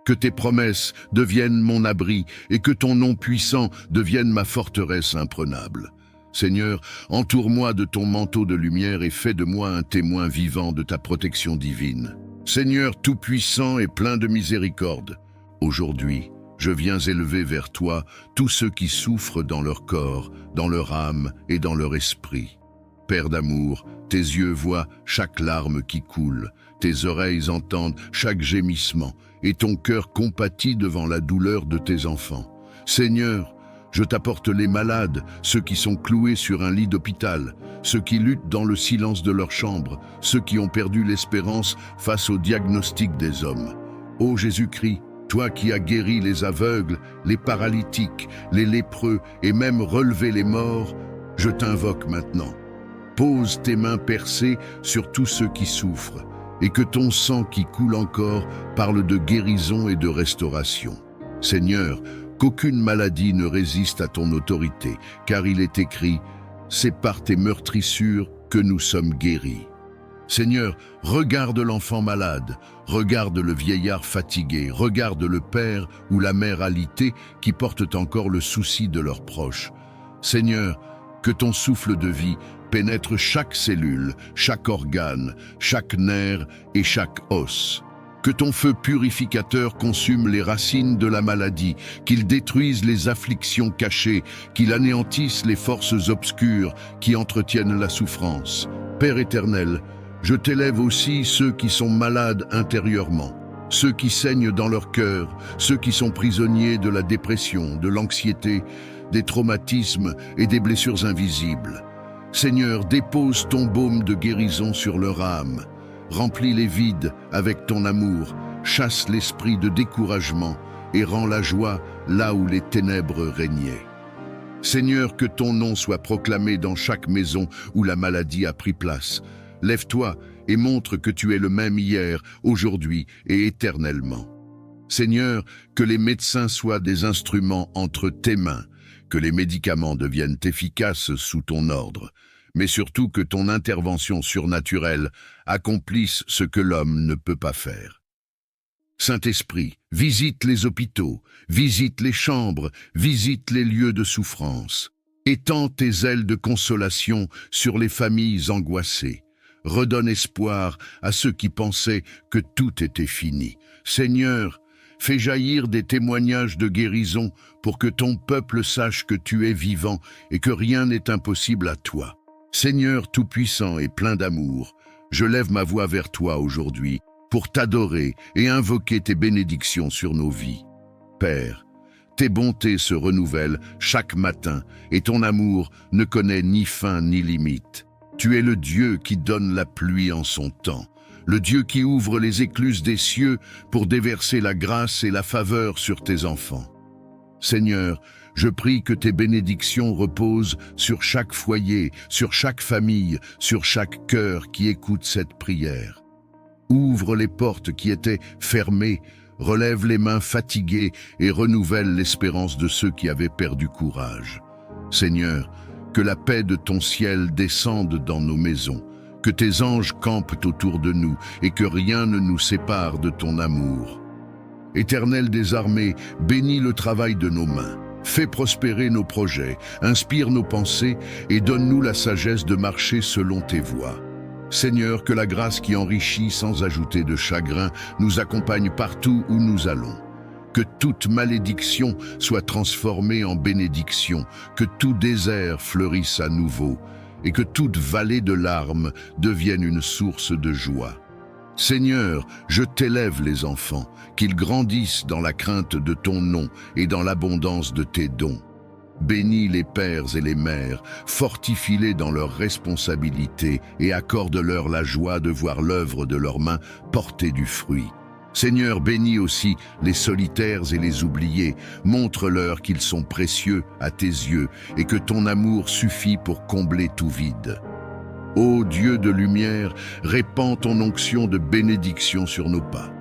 [SPEAKER 1] Que tes promesses deviennent mon abri et que ton nom puissant devienne ma forteresse imprenable. Seigneur, entoure-moi de ton manteau de lumière et fais de moi un témoin vivant de ta protection divine. Seigneur tout-puissant et plein de miséricorde, aujourd'hui, je viens élever vers toi tous ceux qui souffrent dans leur corps, dans leur âme et dans leur esprit. Père d'amour, tes yeux voient chaque larme qui coule, tes oreilles entendent chaque gémissement, et ton cœur compatit devant la douleur de tes enfants. Seigneur, je t'apporte les malades, ceux qui sont cloués sur un lit d'hôpital, ceux qui luttent dans le silence de leur chambre, ceux qui ont perdu l'espérance face au diagnostic des hommes. Ô Jésus-Christ, toi qui as guéri les aveugles, les paralytiques, les lépreux et même relevé les morts, je t'invoque maintenant. Pose tes mains percées sur tous ceux qui souffrent, et que ton sang qui coule encore parle de guérison et de restauration. Seigneur, qu'aucune maladie ne résiste à ton autorité, car il est écrit « C'est par tes meurtrissures que nous sommes guéris ». Seigneur, regarde l'enfant malade, regarde le vieillard fatigué, regarde le père ou la mère alitée qui portent encore le souci de leurs proches. Seigneur, que ton souffle de vie pénètre chaque cellule, chaque organe, chaque nerf et chaque os. Que ton feu purificateur consume les racines de la maladie, qu'il détruise les afflictions cachées, qu'il anéantisse les forces obscures qui entretiennent la souffrance. Père éternel, Je t'élève aussi ceux qui sont malades intérieurement, ceux qui saignent dans leur cœur, ceux qui sont prisonniers de la dépression, de l'anxiété, des traumatismes et des blessures invisibles. Seigneur, dépose ton baume de guérison sur leur âme. Remplis les vides avec ton amour, chasse l'esprit de découragement et rends la joie là où les ténèbres régnaient. Seigneur, que ton nom soit proclamé dans chaque maison où la maladie a pris place. Lève-toi et montre que tu es le même hier, aujourd'hui et éternellement. Seigneur, que les médecins soient des instruments entre tes mains, que les médicaments deviennent efficaces sous ton ordre, mais surtout que ton intervention surnaturelle accomplisse ce que l'homme ne peut pas faire. Saint-Esprit, visite les hôpitaux, visite les chambres, visite les lieux de souffrance. Étends tes ailes de consolation sur les familles angoissées. Redonne espoir à ceux qui pensaient que tout était fini. Seigneur, fais jaillir des témoignages de guérison pour que ton peuple sache que tu es vivant et que rien n'est impossible à toi. Seigneur tout-puissant et plein d'amour, je lève ma voix vers toi aujourd'hui pour t'adorer et invoquer tes bénédictions sur nos vies. Père, tes bontés se renouvellent chaque matin et ton amour ne connaît ni fin ni limite. Tu es le Dieu qui donne la pluie en son temps, le Dieu qui ouvre les écluses des cieux pour déverser la grâce et la faveur sur tes enfants. Seigneur, je prie que tes bénédictions reposent sur chaque foyer, sur chaque famille, sur chaque cœur qui écoute cette prière. Ouvre les portes qui étaient fermées, relève les mains fatiguées et renouvelle l'espérance de ceux qui avaient perdu courage. Seigneur, que la paix de ton ciel descende dans nos maisons, que tes anges campent autour de nous et que rien ne nous sépare de ton amour. Éternel des armées, bénis le travail de nos mains, fais prospérer nos projets, inspire nos pensées et donne-nous la sagesse de marcher selon tes voies. Seigneur, que la grâce qui enrichit sans ajouter de chagrin nous accompagne partout où nous allons. Que toute malédiction soit transformée en bénédiction, que tout désert fleurisse à nouveau, et que toute vallée de larmes devienne une source de joie. Seigneur, je t'élève les enfants, qu'ils grandissent dans la crainte de ton nom et dans l'abondance de tes dons. Bénis les pères et les mères, fortifie-les dans leurs responsabilités et accorde-leur la joie de voir l'œuvre de leurs mains porter du fruit. Seigneur, bénis aussi les solitaires et les oubliés, montre-leur qu'ils sont précieux à tes yeux et que ton amour suffit pour combler tout vide. Ô Dieu de lumière, répands ton onction de bénédiction sur nos pas.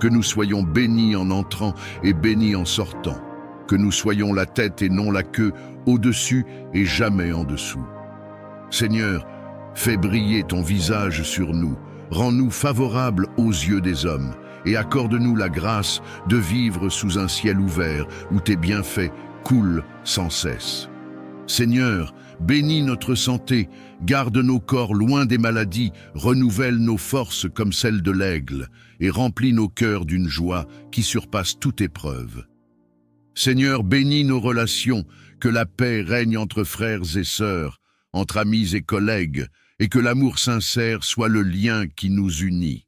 [SPEAKER 1] Que nous soyons bénis en entrant et bénis en sortant. Que nous soyons la tête et non la queue, au-dessus et jamais en dessous. Seigneur, fais briller ton visage sur nous, rends-nous favorables aux yeux des hommes, et accorde-nous la grâce de vivre sous un ciel ouvert où tes bienfaits coulent sans cesse. Seigneur, bénis notre santé, garde nos corps loin des maladies, renouvelle nos forces comme celles de l'aigle, et remplis nos cœurs d'une joie qui surpasse toute épreuve. Seigneur, bénis nos relations, que la paix règne entre frères et sœurs, entre amis et collègues, et que l'amour sincère soit le lien qui nous unit.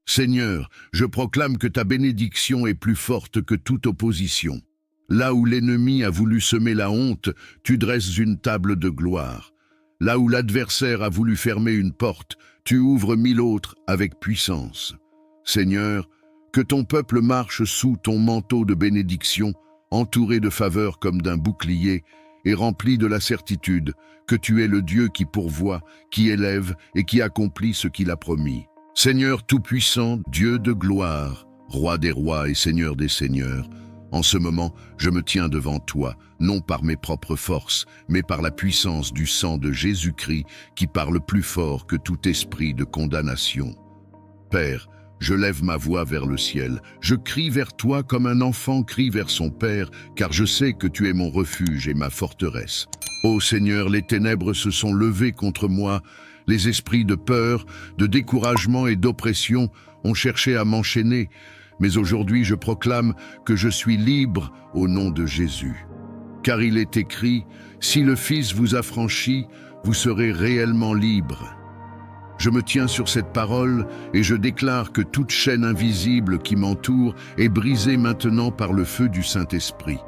[SPEAKER 1] Seigneur, je proclame que ta bénédiction est plus forte que toute opposition. Là où l'ennemi a voulu semer la honte, tu dresses une table de gloire. Là où l'adversaire a voulu fermer une porte, tu ouvres 1000 autres avec puissance. Seigneur, que ton peuple marche sous ton manteau de bénédiction, entouré de faveur comme d'un bouclier, et rempli de la certitude que tu es le Dieu qui pourvoit, qui élève et qui accomplit ce qu'il a promis. Seigneur tout-puissant, Dieu de gloire, Roi des rois et Seigneur des seigneurs, en ce moment, je me tiens devant toi, non par mes propres forces, mais par la puissance du sang de Jésus-Christ qui parle plus fort que tout esprit de condamnation. Père, je lève ma voix vers le ciel, je crie vers toi comme un enfant crie vers son père, car je sais que tu es mon refuge et ma forteresse. Ô Seigneur, les ténèbres se sont levées contre moi, les esprits de peur, de découragement et d'oppression ont cherché à m'enchaîner, mais aujourd'hui je proclame que je suis libre au nom de Jésus. Car il est écrit, si le Fils vous affranchit, vous serez réellement libre. Je me tiens sur cette parole et je déclare que toute chaîne invisible qui m'entoure est brisée maintenant par le feu du Saint-Esprit.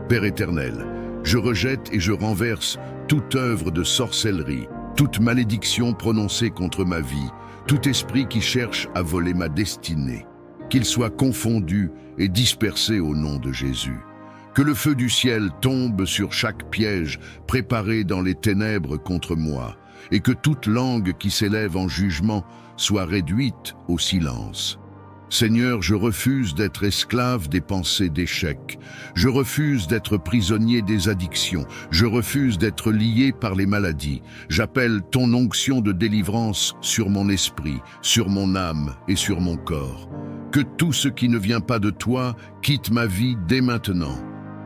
[SPEAKER 1] Père éternel, je rejette et je renverse toute œuvre de sorcellerie, toute malédiction prononcée contre ma vie, tout esprit qui cherche à voler ma destinée, qu'il soit confondu et dispersé au nom de Jésus. Que le feu du ciel tombe sur chaque piège préparé dans les ténèbres contre moi, et que toute langue qui s'élève en jugement soit réduite au silence. Seigneur, je refuse d'être esclave des pensées d'échec. Je refuse d'être prisonnier des addictions. Je refuse d'être lié par les maladies. J'appelle ton onction de délivrance sur mon esprit, sur mon âme et sur mon corps. Que tout ce qui ne vient pas de toi quitte ma vie dès maintenant.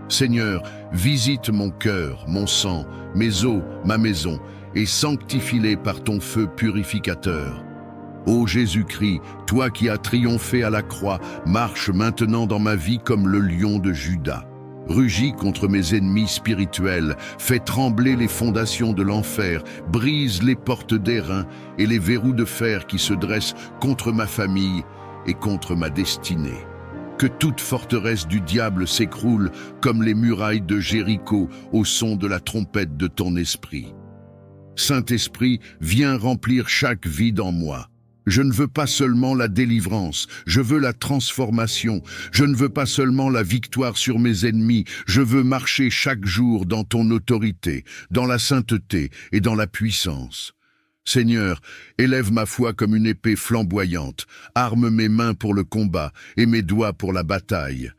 [SPEAKER 1] Seigneur, visite mon cœur, mon sang, mes os, ma maison, et sanctifie-les par ton feu purificateur. Ô Jésus-Christ, toi qui as triomphé à la croix, marche maintenant dans ma vie comme le lion de Juda. Rugis contre mes ennemis spirituels, fais trembler les fondations de l'enfer, brise les portes d'airain et les verrous de fer qui se dressent contre ma famille et contre ma destinée. Que toute forteresse du diable s'écroule comme les murailles de Jéricho au son de la trompette de ton esprit. Saint-Esprit, viens remplir chaque vide en moi. Je ne veux pas seulement la délivrance, je veux la transformation. Je ne veux pas seulement la victoire sur mes ennemis, je veux marcher chaque jour dans ton autorité, dans la sainteté et dans la puissance. Seigneur, élève ma foi comme une épée flamboyante, arme mes mains pour le combat et mes doigts pour la bataille.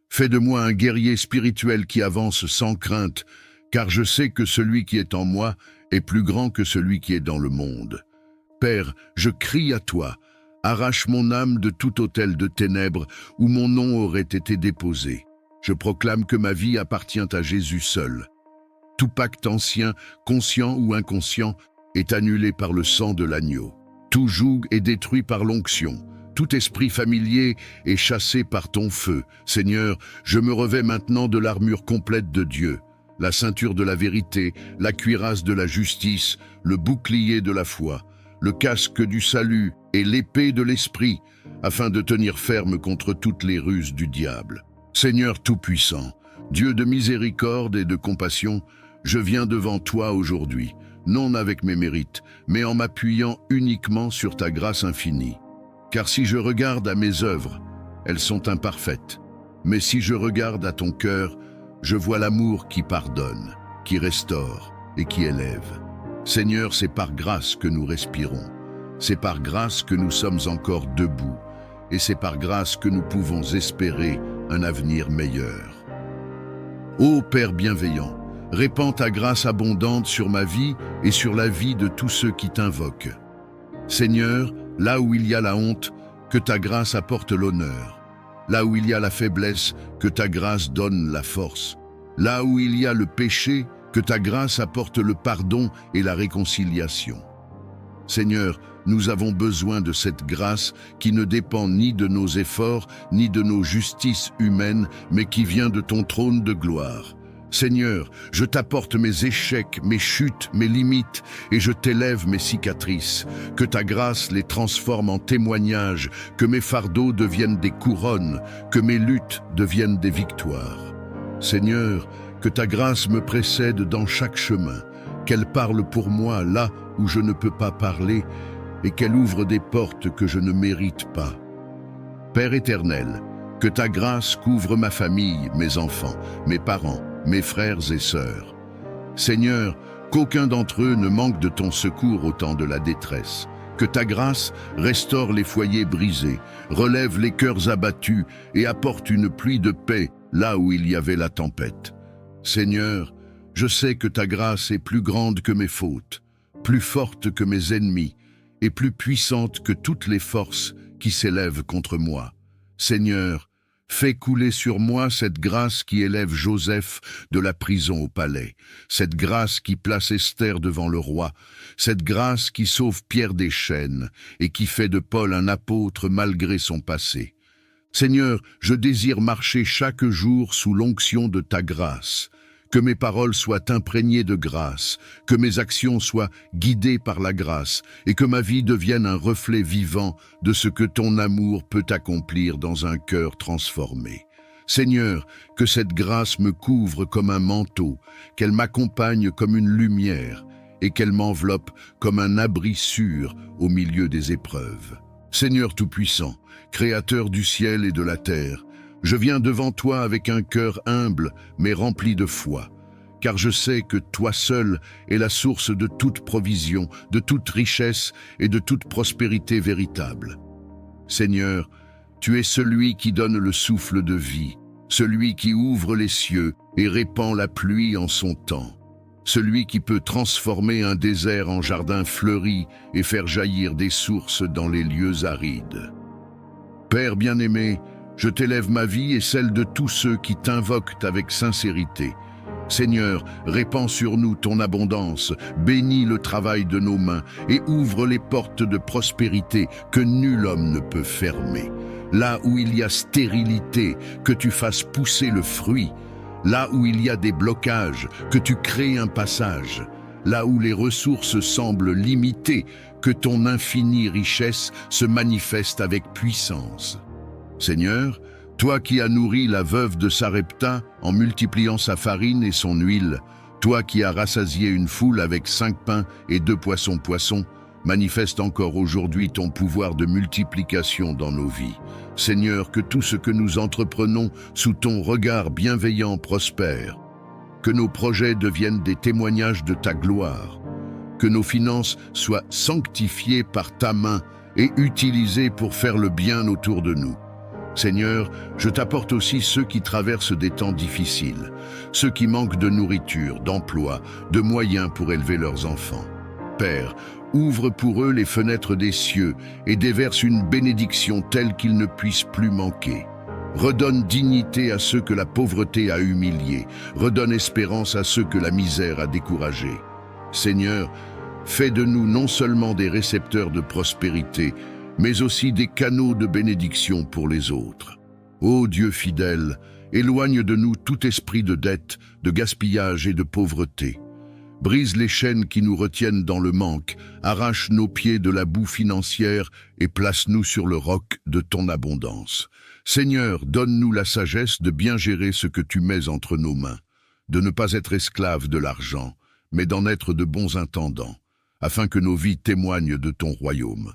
[SPEAKER 1] Fais de moi un guerrier spirituel qui avance sans crainte, car je sais que celui qui est en moi est plus grand que celui qui est dans le monde. Père, je crie à toi, arrache mon âme de tout autel de ténèbres où mon nom aurait été déposé. Je proclame que ma vie appartient à Jésus seul. Tout pacte ancien, conscient ou inconscient, est annulé par le sang de l'agneau. Tout joug est détruit par l'onction. Tout esprit familier est chassé par ton feu. Seigneur, je me revêts maintenant de l'armure complète de Dieu, la ceinture de la vérité, la cuirasse de la justice, le bouclier de la foi, le casque du salut et l'épée de l'esprit, afin de tenir ferme contre toutes les ruses du diable. Seigneur Tout-Puissant, Dieu de miséricorde et de compassion, je viens devant toi aujourd'hui, non avec mes mérites, mais en m'appuyant uniquement sur ta grâce infinie. Car si je regarde à mes œuvres, elles sont imparfaites. Mais si je regarde à ton cœur, je vois l'amour qui pardonne, qui restaure et qui élève. Seigneur, c'est par grâce que nous respirons. C'est par grâce que nous sommes encore debout. Et c'est par grâce que nous pouvons espérer un avenir meilleur. Ô Père bienveillant, répands ta grâce abondante sur ma vie et sur la vie de tous ceux qui t'invoquent. Seigneur, là où il y a la honte, que ta grâce apporte l'honneur. Là où il y a la faiblesse, que ta grâce donne la force. Là où il y a le péché, que ta grâce apporte le pardon et la réconciliation. Seigneur, nous avons besoin de cette grâce qui ne dépend ni de nos efforts, ni de nos justices humaines, mais qui vient de ton trône de gloire. Seigneur, je t'apporte mes échecs, mes chutes, mes limites, et je t'élève mes cicatrices. Que ta grâce les transforme en témoignages, que mes fardeaux deviennent des couronnes, que mes luttes deviennent des victoires. Seigneur, que ta grâce me précède dans chaque chemin, qu'elle parle pour moi là où je ne peux pas parler, et qu'elle ouvre des portes que je ne mérite pas. Père éternel, que ta grâce couvre ma famille, mes enfants, mes parents, mes frères et sœurs. Seigneur, qu'aucun d'entre eux ne manque de ton secours au temps de la détresse. Que ta grâce restaure les foyers brisés, relève les cœurs abattus et apporte une pluie de paix là où il y avait la tempête. Seigneur, je sais que ta grâce est plus grande que mes fautes, plus forte que mes ennemis et plus puissante que toutes les forces qui s'élèvent contre moi. Seigneur, fais couler sur moi cette grâce qui élève Joseph de la prison au palais, cette grâce qui place Esther devant le roi, cette grâce qui sauve Pierre des chaînes et qui fait de Paul un apôtre malgré son passé. Seigneur, je désire marcher chaque jour sous l'onction de ta grâce, Que mes paroles soient imprégnées de grâce, que mes actions soient guidées par la grâce, et que ma vie devienne un reflet vivant de ce que ton amour peut accomplir dans un cœur transformé. Seigneur, que cette grâce me couvre comme un manteau, qu'elle m'accompagne comme une lumière, et qu'elle m'enveloppe comme un abri sûr au milieu des épreuves. Seigneur Tout-Puissant, Créateur du ciel et de la terre, je viens devant toi avec un cœur humble mais rempli de foi, car je sais que toi seul es la source de toute provision, de toute richesse et de toute prospérité véritable. Seigneur, tu es celui qui donne le souffle de vie, celui qui ouvre les cieux et répand la pluie en son temps, celui qui peut transformer un désert en jardin fleuri et faire jaillir des sources dans les lieux arides. Père bien-aimé, je t'élève ma vie et celle de tous ceux qui t'invoquent avec sincérité. Seigneur, répands sur nous ton abondance, bénis le travail de nos mains et ouvre les portes de prospérité que nul homme ne peut fermer. Là où il y a stérilité, que tu fasses pousser le fruit. Là où il y a des blocages, que tu crées un passage. Là où les ressources semblent limitées, que ton infinie richesse se manifeste avec puissance. Seigneur, toi qui as nourri la veuve de Sarepta en multipliant sa farine et son huile, toi qui as rassasié une foule avec 5 pains et 2 poissons, manifeste encore aujourd'hui ton pouvoir de multiplication dans nos vies. Seigneur, que tout ce que nous entreprenons sous ton regard bienveillant prospère, que nos projets deviennent des témoignages de ta gloire, que nos finances soient sanctifiées par ta main et utilisées pour faire le bien autour de nous. Seigneur, je t'apporte aussi ceux qui traversent des temps difficiles, ceux qui manquent de nourriture, d'emploi, de moyens pour élever leurs enfants. Père, ouvre pour eux les fenêtres des cieux et déverse une bénédiction telle qu'ils ne puissent plus manquer. Redonne dignité à ceux que la pauvreté a humiliés, redonne espérance à ceux que la misère a découragés. Seigneur, fais de nous non seulement des récepteurs de prospérité, mais aussi des canaux de bénédiction pour les autres. Ô Dieu fidèle, éloigne de nous tout esprit de dette, de gaspillage et de pauvreté. Brise les chaînes qui nous retiennent dans le manque, arrache nos pieds de la boue financière et place-nous sur le roc de ton abondance. Seigneur, donne-nous la sagesse de bien gérer ce que tu mets entre nos mains, de ne pas être esclaves de l'argent, mais d'en être de bons intendants, afin que nos vies témoignent de ton royaume.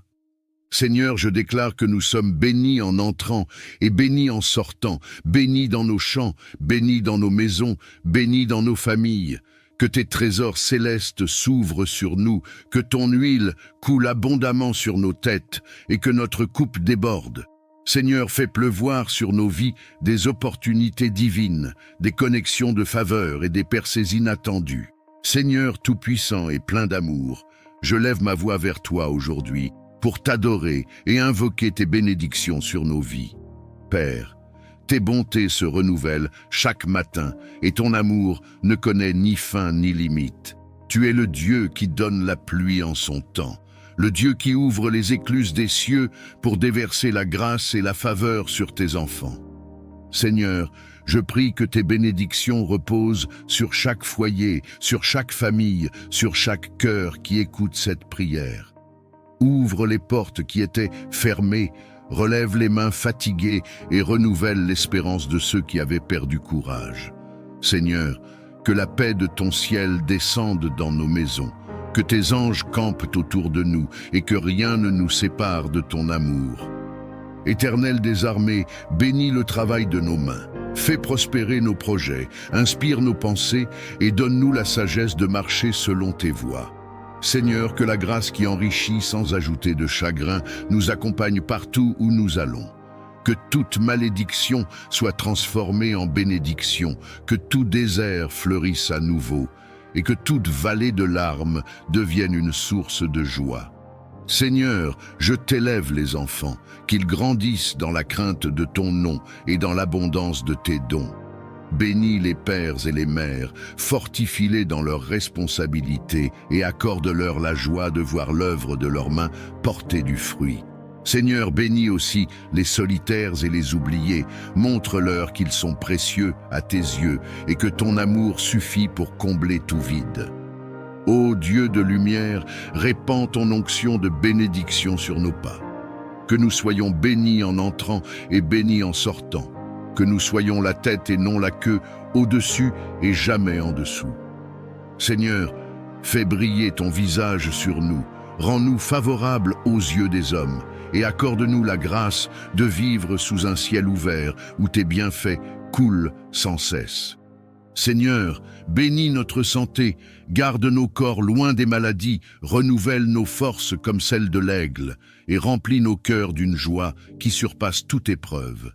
[SPEAKER 1] Seigneur, je déclare que nous sommes bénis en entrant et bénis en sortant, bénis dans nos champs, bénis dans nos maisons, bénis dans nos familles. Que tes trésors célestes s'ouvrent sur nous, que ton huile coule abondamment sur nos têtes et que notre coupe déborde. Seigneur, fais pleuvoir sur nos vies des opportunités divines, des connexions de faveur et des percées inattendues. Seigneur tout-puissant et plein d'amour, je lève ma voix vers toi aujourd'hui pour t'adorer et invoquer tes bénédictions sur nos vies. Père, tes bontés se renouvellent chaque matin et ton amour ne connaît ni fin ni limite. Tu es le Dieu qui donne la pluie en son temps, le Dieu qui ouvre les écluses des cieux pour déverser la grâce et la faveur sur tes enfants. Seigneur, je prie que tes bénédictions reposent sur chaque foyer, sur chaque famille, sur chaque cœur qui écoute cette prière. Ouvre les portes qui étaient fermées, relève les mains fatiguées et renouvelle l'espérance de ceux qui avaient perdu courage. Seigneur, que la paix de ton ciel descende dans nos maisons, que tes anges campent autour de nous et que rien ne nous sépare de ton amour. Éternel des armées, bénis le travail de nos mains. Fais prospérer nos projets, inspire nos pensées et donne-nous la sagesse de marcher selon tes voies. Seigneur, que la grâce qui enrichit sans ajouter de chagrin nous accompagne partout où nous allons. Que toute malédiction soit transformée en bénédiction, que tout désert fleurisse à nouveau et que toute vallée de larmes devienne une source de joie. Seigneur, je t'élève les enfants, qu'ils grandissent dans la crainte de ton nom et dans l'abondance de tes dons. Bénis les pères et les mères, fortifie-les dans leurs responsabilités et accorde-leur la joie de voir l'œuvre de leurs mains porter du fruit. Seigneur, bénis aussi les solitaires et les oubliés. Montre-leur qu'ils sont précieux à tes yeux et que ton amour suffit pour combler tout vide. Ô Dieu de lumière, répands ton onction de bénédiction sur nos pas. Que nous soyons bénis en entrant et bénis en sortant. Que nous soyons la tête et non la queue, au-dessus et jamais en dessous. Seigneur, fais briller ton visage sur nous. Rends-nous favorables aux yeux des hommes et accorde-nous la grâce de vivre sous un ciel ouvert où tes bienfaits coulent sans cesse. Seigneur, bénis notre santé, garde nos corps loin des maladies, renouvelle nos forces comme celles de l'aigle et remplis nos cœurs d'une joie qui surpasse toute épreuve.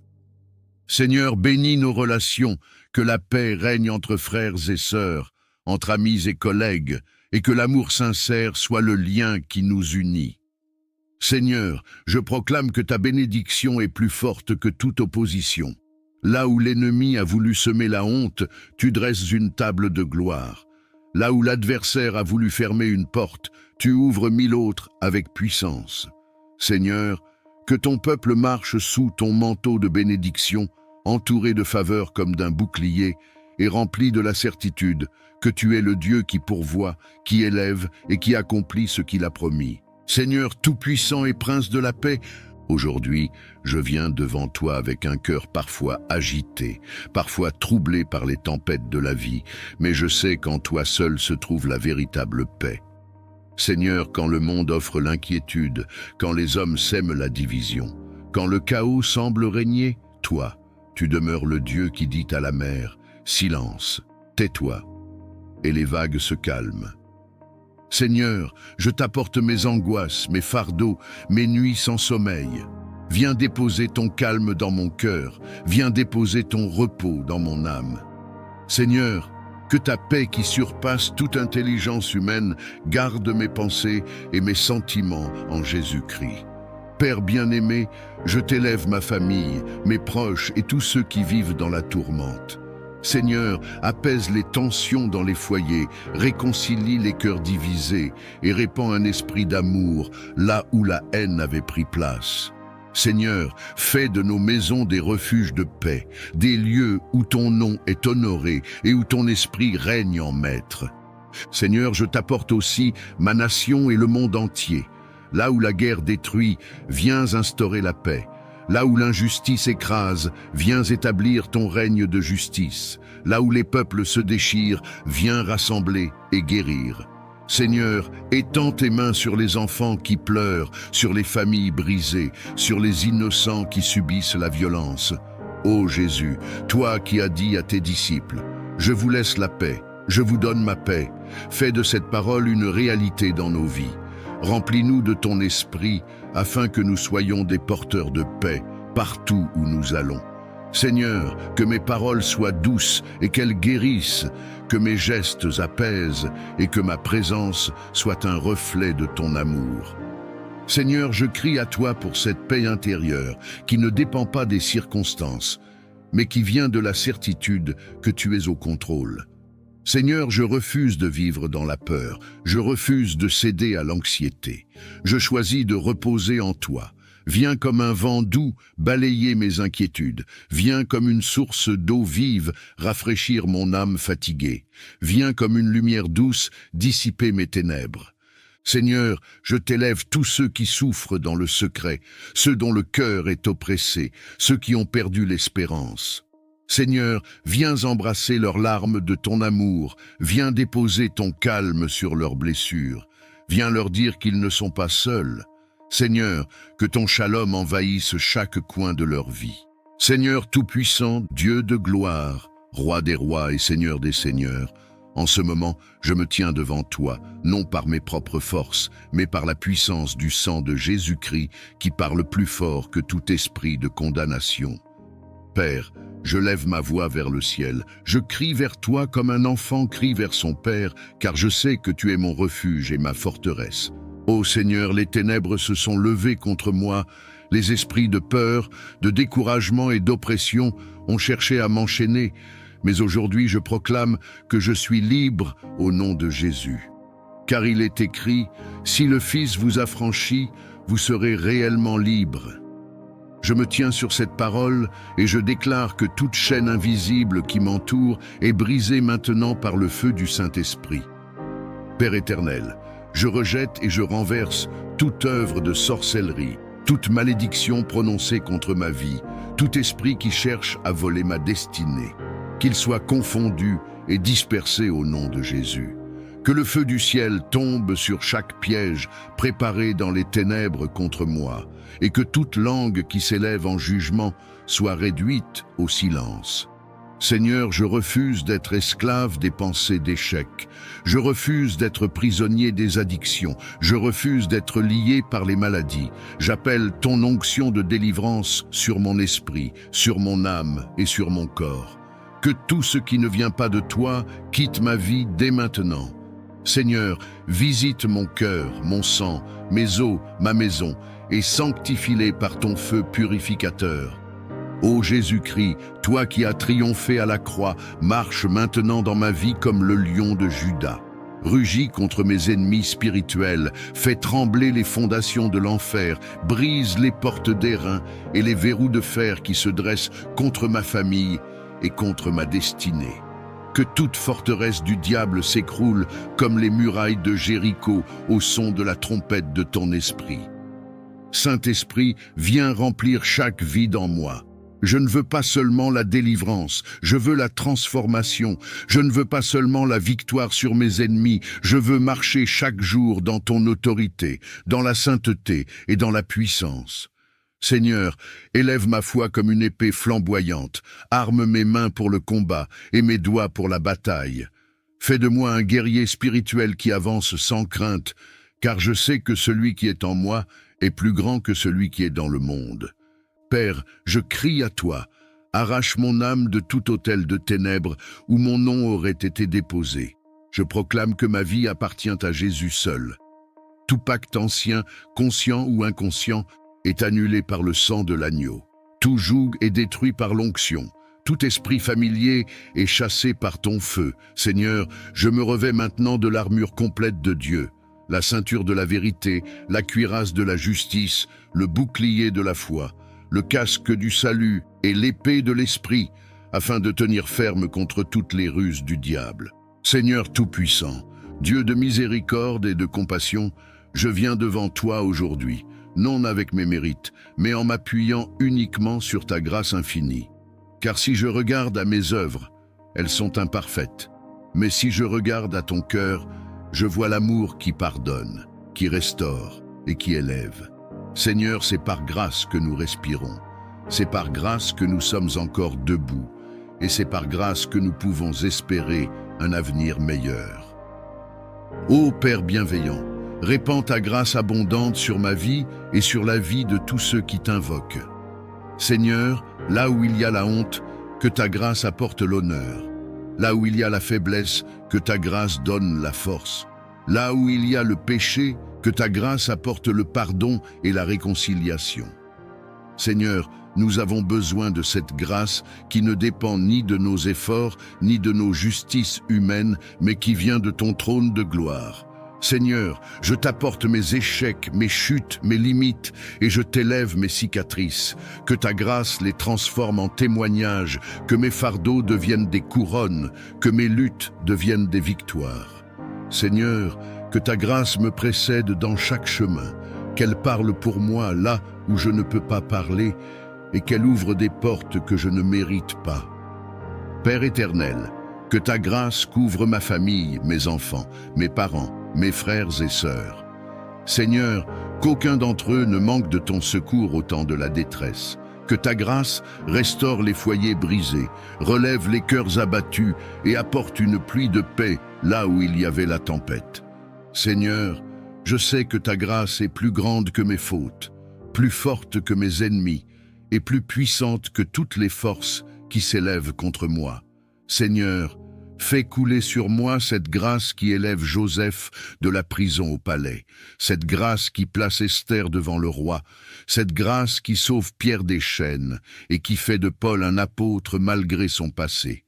[SPEAKER 1] Seigneur, bénis nos relations, que la paix règne entre frères et sœurs, entre amis et collègues, et que l'amour sincère soit le lien qui nous unit. Seigneur, je proclame que ta bénédiction est plus forte que toute opposition. Là où l'ennemi a voulu semer la honte, tu dresses une table de gloire. Là où l'adversaire a voulu fermer une porte, tu ouvres 1000 autres avec puissance. Seigneur, que ton peuple marche sous ton manteau de bénédiction, entouré de faveurs comme d'un bouclier, et rempli de la certitude que tu es le Dieu qui pourvoit, qui élève et qui accomplit ce qu'il a promis. Seigneur tout-puissant et prince de la paix, aujourd'hui, je viens devant toi avec un cœur parfois agité, parfois troublé par les tempêtes de la vie, mais je sais qu'en toi seul se trouve la véritable paix. Seigneur, quand le monde offre l'inquiétude, quand les hommes sèment la division, quand le chaos semble régner, toi, tu demeures le Dieu qui dit à la mer, « Silence, tais-toi », et les vagues se calment. Seigneur, je t'apporte mes angoisses, mes fardeaux, mes nuits sans sommeil. Viens déposer ton calme dans mon cœur, viens déposer ton repos dans mon âme. Seigneur, que ta paix qui surpasse toute intelligence humaine garde mes pensées et mes sentiments en Jésus-Christ. Père bien-aimé, je t'élève ma famille, mes proches et tous ceux qui vivent dans la tourmente. Seigneur, apaise les tensions dans les foyers, réconcilie les cœurs divisés et répand un esprit d'amour là où la haine avait pris place. Seigneur, fais de nos maisons des refuges de paix, des lieux où ton nom est honoré et où ton esprit règne en maître. Seigneur, je t'apporte aussi ma nation et le monde entier. Là où la guerre détruit, viens instaurer la paix. Là où l'injustice écrase, viens établir ton règne de justice. Là où les peuples se déchirent, viens rassembler et guérir. Seigneur, étends tes mains sur les enfants qui pleurent, sur les familles brisées, sur les innocents qui subissent la violence. Ô Jésus, toi qui as dit à tes disciples, « Je vous laisse la paix, je vous donne ma paix », fais de cette parole une réalité dans nos vies. Remplis-nous de ton esprit, afin que nous soyons des porteurs de paix partout où nous allons. Seigneur, que mes paroles soient douces et qu'elles guérissent, que mes gestes apaisent et que ma présence soit un reflet de ton amour. Seigneur, je crie à toi pour cette paix intérieure qui ne dépend pas des circonstances, mais qui vient de la certitude que tu es au contrôle. Seigneur, je refuse de vivre dans la peur, je refuse de céder à l'anxiété. Je choisis de reposer en toi. Viens comme un vent doux balayer mes inquiétudes. Viens comme une source d'eau vive rafraîchir mon âme fatiguée. Viens comme une lumière douce dissiper mes ténèbres. Seigneur, je t'élève tous ceux qui souffrent dans le secret, ceux dont le cœur est oppressé, ceux qui ont perdu l'espérance. Seigneur, viens embrasser leurs larmes de ton amour, viens déposer ton calme sur leurs blessures, viens leur dire qu'ils ne sont pas seuls. Seigneur, que ton shalom envahisse chaque coin de leur vie. Seigneur tout-puissant, Dieu de gloire, Roi des rois et Seigneur des seigneurs, en ce moment, je me tiens devant toi, non par mes propres forces, mais par la puissance du sang de Jésus-Christ qui parle plus fort que tout esprit de condamnation. Père, je lève ma voix vers le ciel, je crie vers toi comme un enfant crie vers son père, car je sais que tu es mon refuge et ma forteresse. Ô Seigneur, les ténèbres se sont levées contre moi, les esprits de peur, de découragement et d'oppression ont cherché à m'enchaîner, mais aujourd'hui je proclame que je suis libre au nom de Jésus. Car il est écrit, « Si le Fils vous affranchit, vous serez réellement libre. Je me tiens sur cette parole et je déclare que toute chaîne invisible qui m'entoure est brisée maintenant par le feu du Saint-Esprit. Père éternel, je rejette et je renverse toute œuvre de sorcellerie, toute malédiction prononcée contre ma vie, tout esprit qui cherche à voler ma destinée, qu'il soit confondu et dispersé au nom de Jésus. Que le feu du ciel tombe sur chaque piège préparé dans les ténèbres contre moi, et que toute langue qui s'élève en jugement soit réduite au silence. Seigneur, je refuse d'être esclave des pensées d'échec. Je refuse d'être prisonnier des addictions. Je refuse d'être lié par les maladies. J'appelle ton onction de délivrance sur mon esprit, sur mon âme et sur mon corps. Que tout ce qui ne vient pas de toi quitte ma vie dès maintenant. Seigneur, visite mon cœur, mon sang, mes os, ma maison, et sanctifie-les par ton feu purificateur. Ô Jésus-Christ, toi qui as triomphé à la croix, marche maintenant dans ma vie comme le lion de Juda. Rugis contre mes ennemis spirituels, fais trembler les fondations de l'enfer, brise les portes d'airain et les verrous de fer qui se dressent contre ma famille et contre ma destinée. Que toute forteresse du diable s'écroule comme les murailles de Jéricho au son de la trompette de ton esprit. Saint-Esprit, viens remplir chaque vide en moi. Je ne veux pas seulement la délivrance, je veux la transformation. Je ne veux pas seulement la victoire sur mes ennemis, je veux marcher chaque jour dans ton autorité, dans la sainteté et dans la puissance. Seigneur, élève ma foi comme une épée flamboyante, arme mes mains pour le combat et mes doigts pour la bataille. Fais de moi un guerrier spirituel qui avance sans crainte, car je sais que celui qui est en moi est plus grand que celui qui est dans le monde. Père, je crie à toi, arrache mon âme de tout autel de ténèbres où mon nom aurait été déposé. Je proclame que ma vie appartient à Jésus seul. Tout pacte ancien, conscient ou inconscient, est annulé par le sang de l'agneau. Tout joug est détruit par l'onction. Tout esprit familier est chassé par ton feu. Seigneur, je me revêts maintenant de l'armure complète de Dieu, la ceinture de la vérité, la cuirasse de la justice, le bouclier de la foi, le casque du salut et l'épée de l'esprit, afin de tenir ferme contre toutes les ruses du diable. Seigneur Tout-Puissant, Dieu de miséricorde et de compassion, je viens devant toi aujourd'hui, non avec mes mérites, mais en m'appuyant uniquement sur ta grâce infinie. Car si je regarde à mes œuvres, elles sont imparfaites. Mais si je regarde à ton cœur, je vois l'amour qui pardonne, qui restaure et qui élève. Seigneur, c'est par grâce que nous respirons. C'est par grâce que nous sommes encore debout. Et c'est par grâce que nous pouvons espérer un avenir meilleur. Ô Père bienveillant, répands ta grâce abondante sur ma vie et sur la vie de tous ceux qui t'invoquent. Seigneur, là où il y a la honte, que ta grâce apporte l'honneur. Là où il y a la faiblesse, que ta grâce donne la force. Là où il y a le péché, que ta grâce apporte le pardon et la réconciliation. Seigneur, nous avons besoin de cette grâce qui ne dépend ni de nos efforts, ni de nos justices humaines, mais qui vient de ton trône de gloire. Seigneur, je t'apporte mes échecs, mes chutes, mes limites, et je t'élève mes cicatrices. Que ta grâce les transforme en témoignages, que mes fardeaux deviennent des couronnes, que mes luttes deviennent des victoires. Seigneur, que ta grâce me précède dans chaque chemin, qu'elle parle pour moi là où je ne peux pas parler, et qu'elle ouvre des portes que je ne mérite pas. Père éternel, que ta grâce couvre ma famille, mes enfants, mes parents, mes frères et sœurs. Seigneur, qu'aucun d'entre eux ne manque de ton secours au temps de la détresse. Que ta grâce restaure les foyers brisés, relève les cœurs abattus et apporte une pluie de paix là où il y avait la tempête. Seigneur, je sais que ta grâce est plus grande que mes fautes, plus forte que mes ennemis et plus puissante que toutes les forces qui s'élèvent contre moi. Seigneur, fais couler sur moi cette grâce qui élève Joseph de la prison au palais, cette grâce qui place Esther devant le roi, cette grâce qui sauve Pierre des chaînes et qui fait de Paul un apôtre malgré son passé.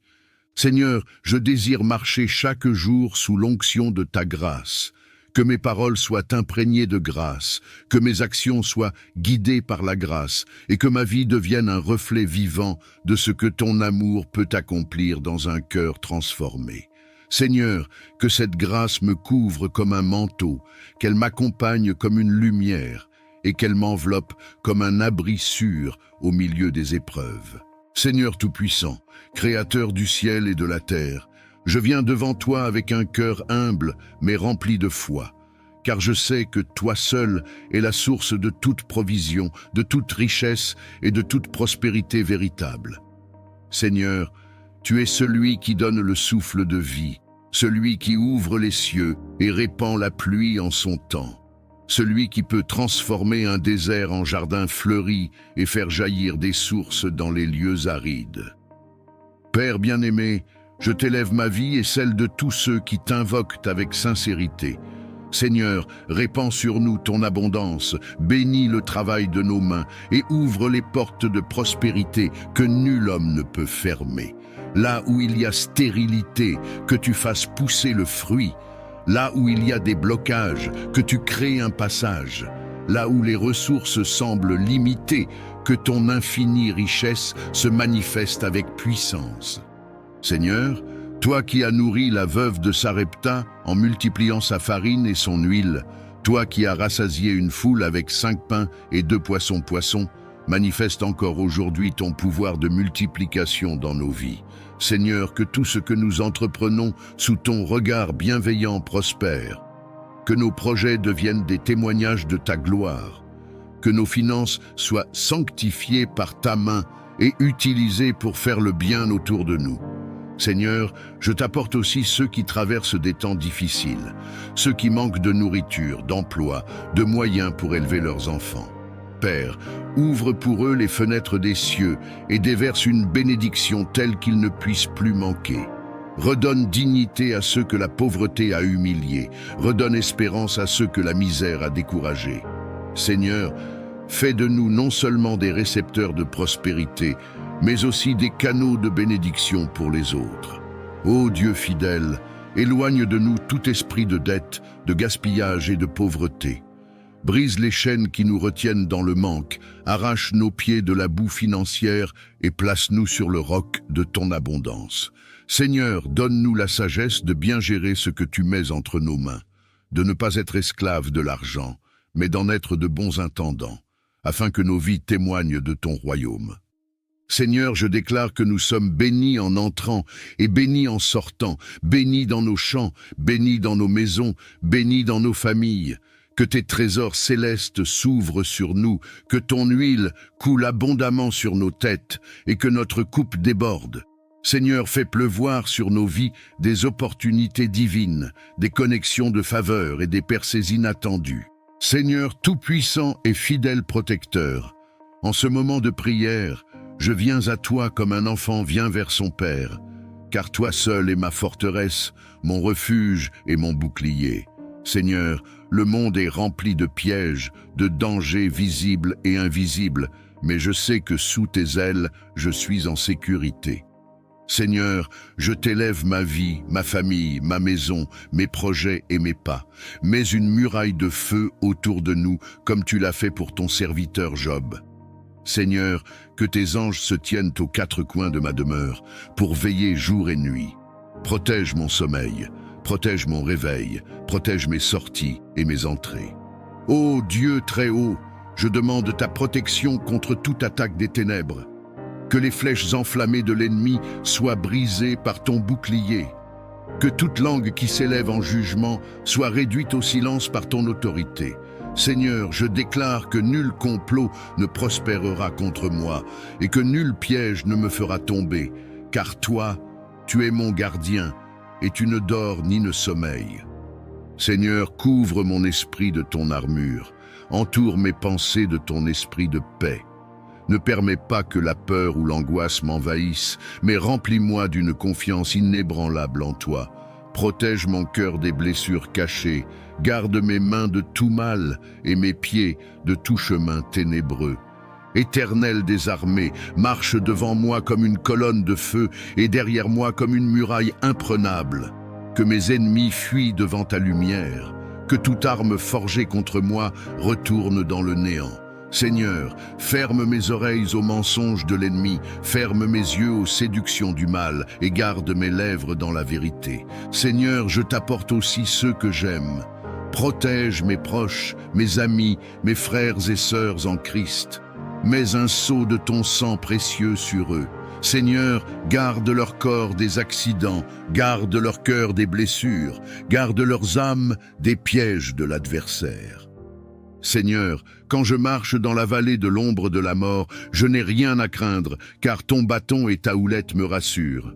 [SPEAKER 1] Seigneur, je désire marcher chaque jour sous l'onction de ta grâce, Que mes paroles soient imprégnées de grâce, que mes actions soient guidées par la grâce, et que ma vie devienne un reflet vivant de ce que ton amour peut accomplir dans un cœur transformé. Seigneur, que cette grâce me couvre comme un manteau, qu'elle m'accompagne comme une lumière, et qu'elle m'enveloppe comme un abri sûr au milieu des épreuves. Seigneur Tout-Puissant, Créateur du ciel et de la terre, je viens devant toi avec un cœur humble mais rempli de foi, car je sais que toi seul es la source de toute provision, de toute richesse et de toute prospérité véritable. Seigneur, tu es celui qui donne le souffle de vie, celui qui ouvre les cieux et répand la pluie en son temps, celui qui peut transformer un désert en jardin fleuri et faire jaillir des sources dans les lieux arides. Père bien-aimé, je t'élève ma vie et celle de tous ceux qui t'invoquent avec sincérité. Seigneur, répands sur nous ton abondance, bénis le travail de nos mains et ouvre les portes de prospérité que nul homme ne peut fermer. Là où il y a stérilité, que tu fasses pousser le fruit. Là où il y a des blocages, que tu crées un passage. Là où les ressources semblent limitées, que ton infinie richesse se manifeste avec puissance. Seigneur, toi qui as nourri la veuve de Sarepta en multipliant sa farine et son huile, toi qui as rassasié une foule avec 5 pains et 2 poissons, manifeste encore aujourd'hui ton pouvoir de multiplication dans nos vies. Seigneur, que tout ce que nous entreprenons sous ton regard bienveillant prospère, que nos projets deviennent des témoignages de ta gloire, que nos finances soient sanctifiées par ta main et utilisées pour faire le bien autour de nous. Seigneur, je t'apporte aussi ceux qui traversent des temps difficiles, ceux qui manquent de nourriture, d'emploi, de moyens pour élever leurs enfants. Père, ouvre pour eux les fenêtres des cieux et déverse une bénédiction telle qu'ils ne puissent plus manquer. Redonne dignité à ceux que la pauvreté a humiliés, redonne espérance à ceux que la misère a découragés. Seigneur, fais de nous non seulement des récepteurs de prospérité, mais aussi des canaux de bénédiction pour les autres. Ô Dieu fidèle, éloigne de nous tout esprit de dette, de gaspillage et de pauvreté. Brise les chaînes qui nous retiennent dans le manque, arrache nos pieds de la boue financière et place-nous sur le roc de ton abondance. Seigneur, donne-nous la sagesse de bien gérer ce que tu mets entre nos mains, de ne pas être esclaves de l'argent, mais d'en être de bons intendants, afin que nos vies témoignent de ton royaume. Seigneur, je déclare que nous sommes bénis en entrant et bénis en sortant, bénis dans nos champs, bénis dans nos maisons, bénis dans nos familles. Que tes trésors célestes s'ouvrent sur nous, que ton huile coule abondamment sur nos têtes et que notre coupe déborde. Seigneur, fais pleuvoir sur nos vies des opportunités divines, des connexions de faveur et des percées inattendues. Seigneur tout-puissant et fidèle protecteur, en ce moment de prière, je viens à toi comme un enfant vient vers son père, car toi seul es ma forteresse, mon refuge et mon bouclier. Seigneur, le monde est rempli de pièges, de dangers visibles et invisibles, mais je sais que sous tes ailes, je suis en sécurité. Seigneur, je t'élève ma vie, ma famille, ma maison, mes projets et mes pas. Mets une muraille de feu autour de nous, comme tu l'as fait pour ton serviteur Job. Seigneur, que tes anges se tiennent aux 4 coins de ma demeure, pour veiller jour et nuit. Protège mon sommeil, protège mon réveil, protège mes sorties et mes entrées. Ô Dieu très haut, je demande ta protection contre toute attaque des ténèbres. Que les flèches enflammées de l'ennemi soient brisées par ton bouclier. Que toute langue qui s'élève en jugement soit réduite au silence par ton autorité. Seigneur, je déclare que nul complot ne prospérera contre moi et que nul piège ne me fera tomber, car toi, tu es mon gardien et tu ne dors ni ne sommeilles. Seigneur, couvre mon esprit de ton armure, entoure mes pensées de ton esprit de paix. Ne permets pas que la peur ou l'angoisse m'envahissent, mais remplis-moi d'une confiance inébranlable en toi. Protège mon cœur des blessures cachées, garde mes mains de tout mal et mes pieds de tout chemin ténébreux. Éternel des armées, marche devant moi comme une colonne de feu et derrière moi comme une muraille imprenable. Que mes ennemis fuient devant ta lumière, que toute arme forgée contre moi retourne dans le néant. Seigneur, ferme mes oreilles aux mensonges de l'ennemi, ferme mes yeux aux séductions du mal et garde mes lèvres dans la vérité. Seigneur, je t'apporte aussi ceux que j'aime. Protège mes proches, mes amis, mes frères et sœurs en Christ. Mets un sceau de ton sang précieux sur eux. Seigneur, garde leur corps des accidents, garde leur cœur des blessures, garde leurs âmes des pièges de l'adversaire. Seigneur, quand je marche dans la vallée de l'ombre de la mort, je n'ai rien à craindre, car ton bâton et ta houlette me rassurent.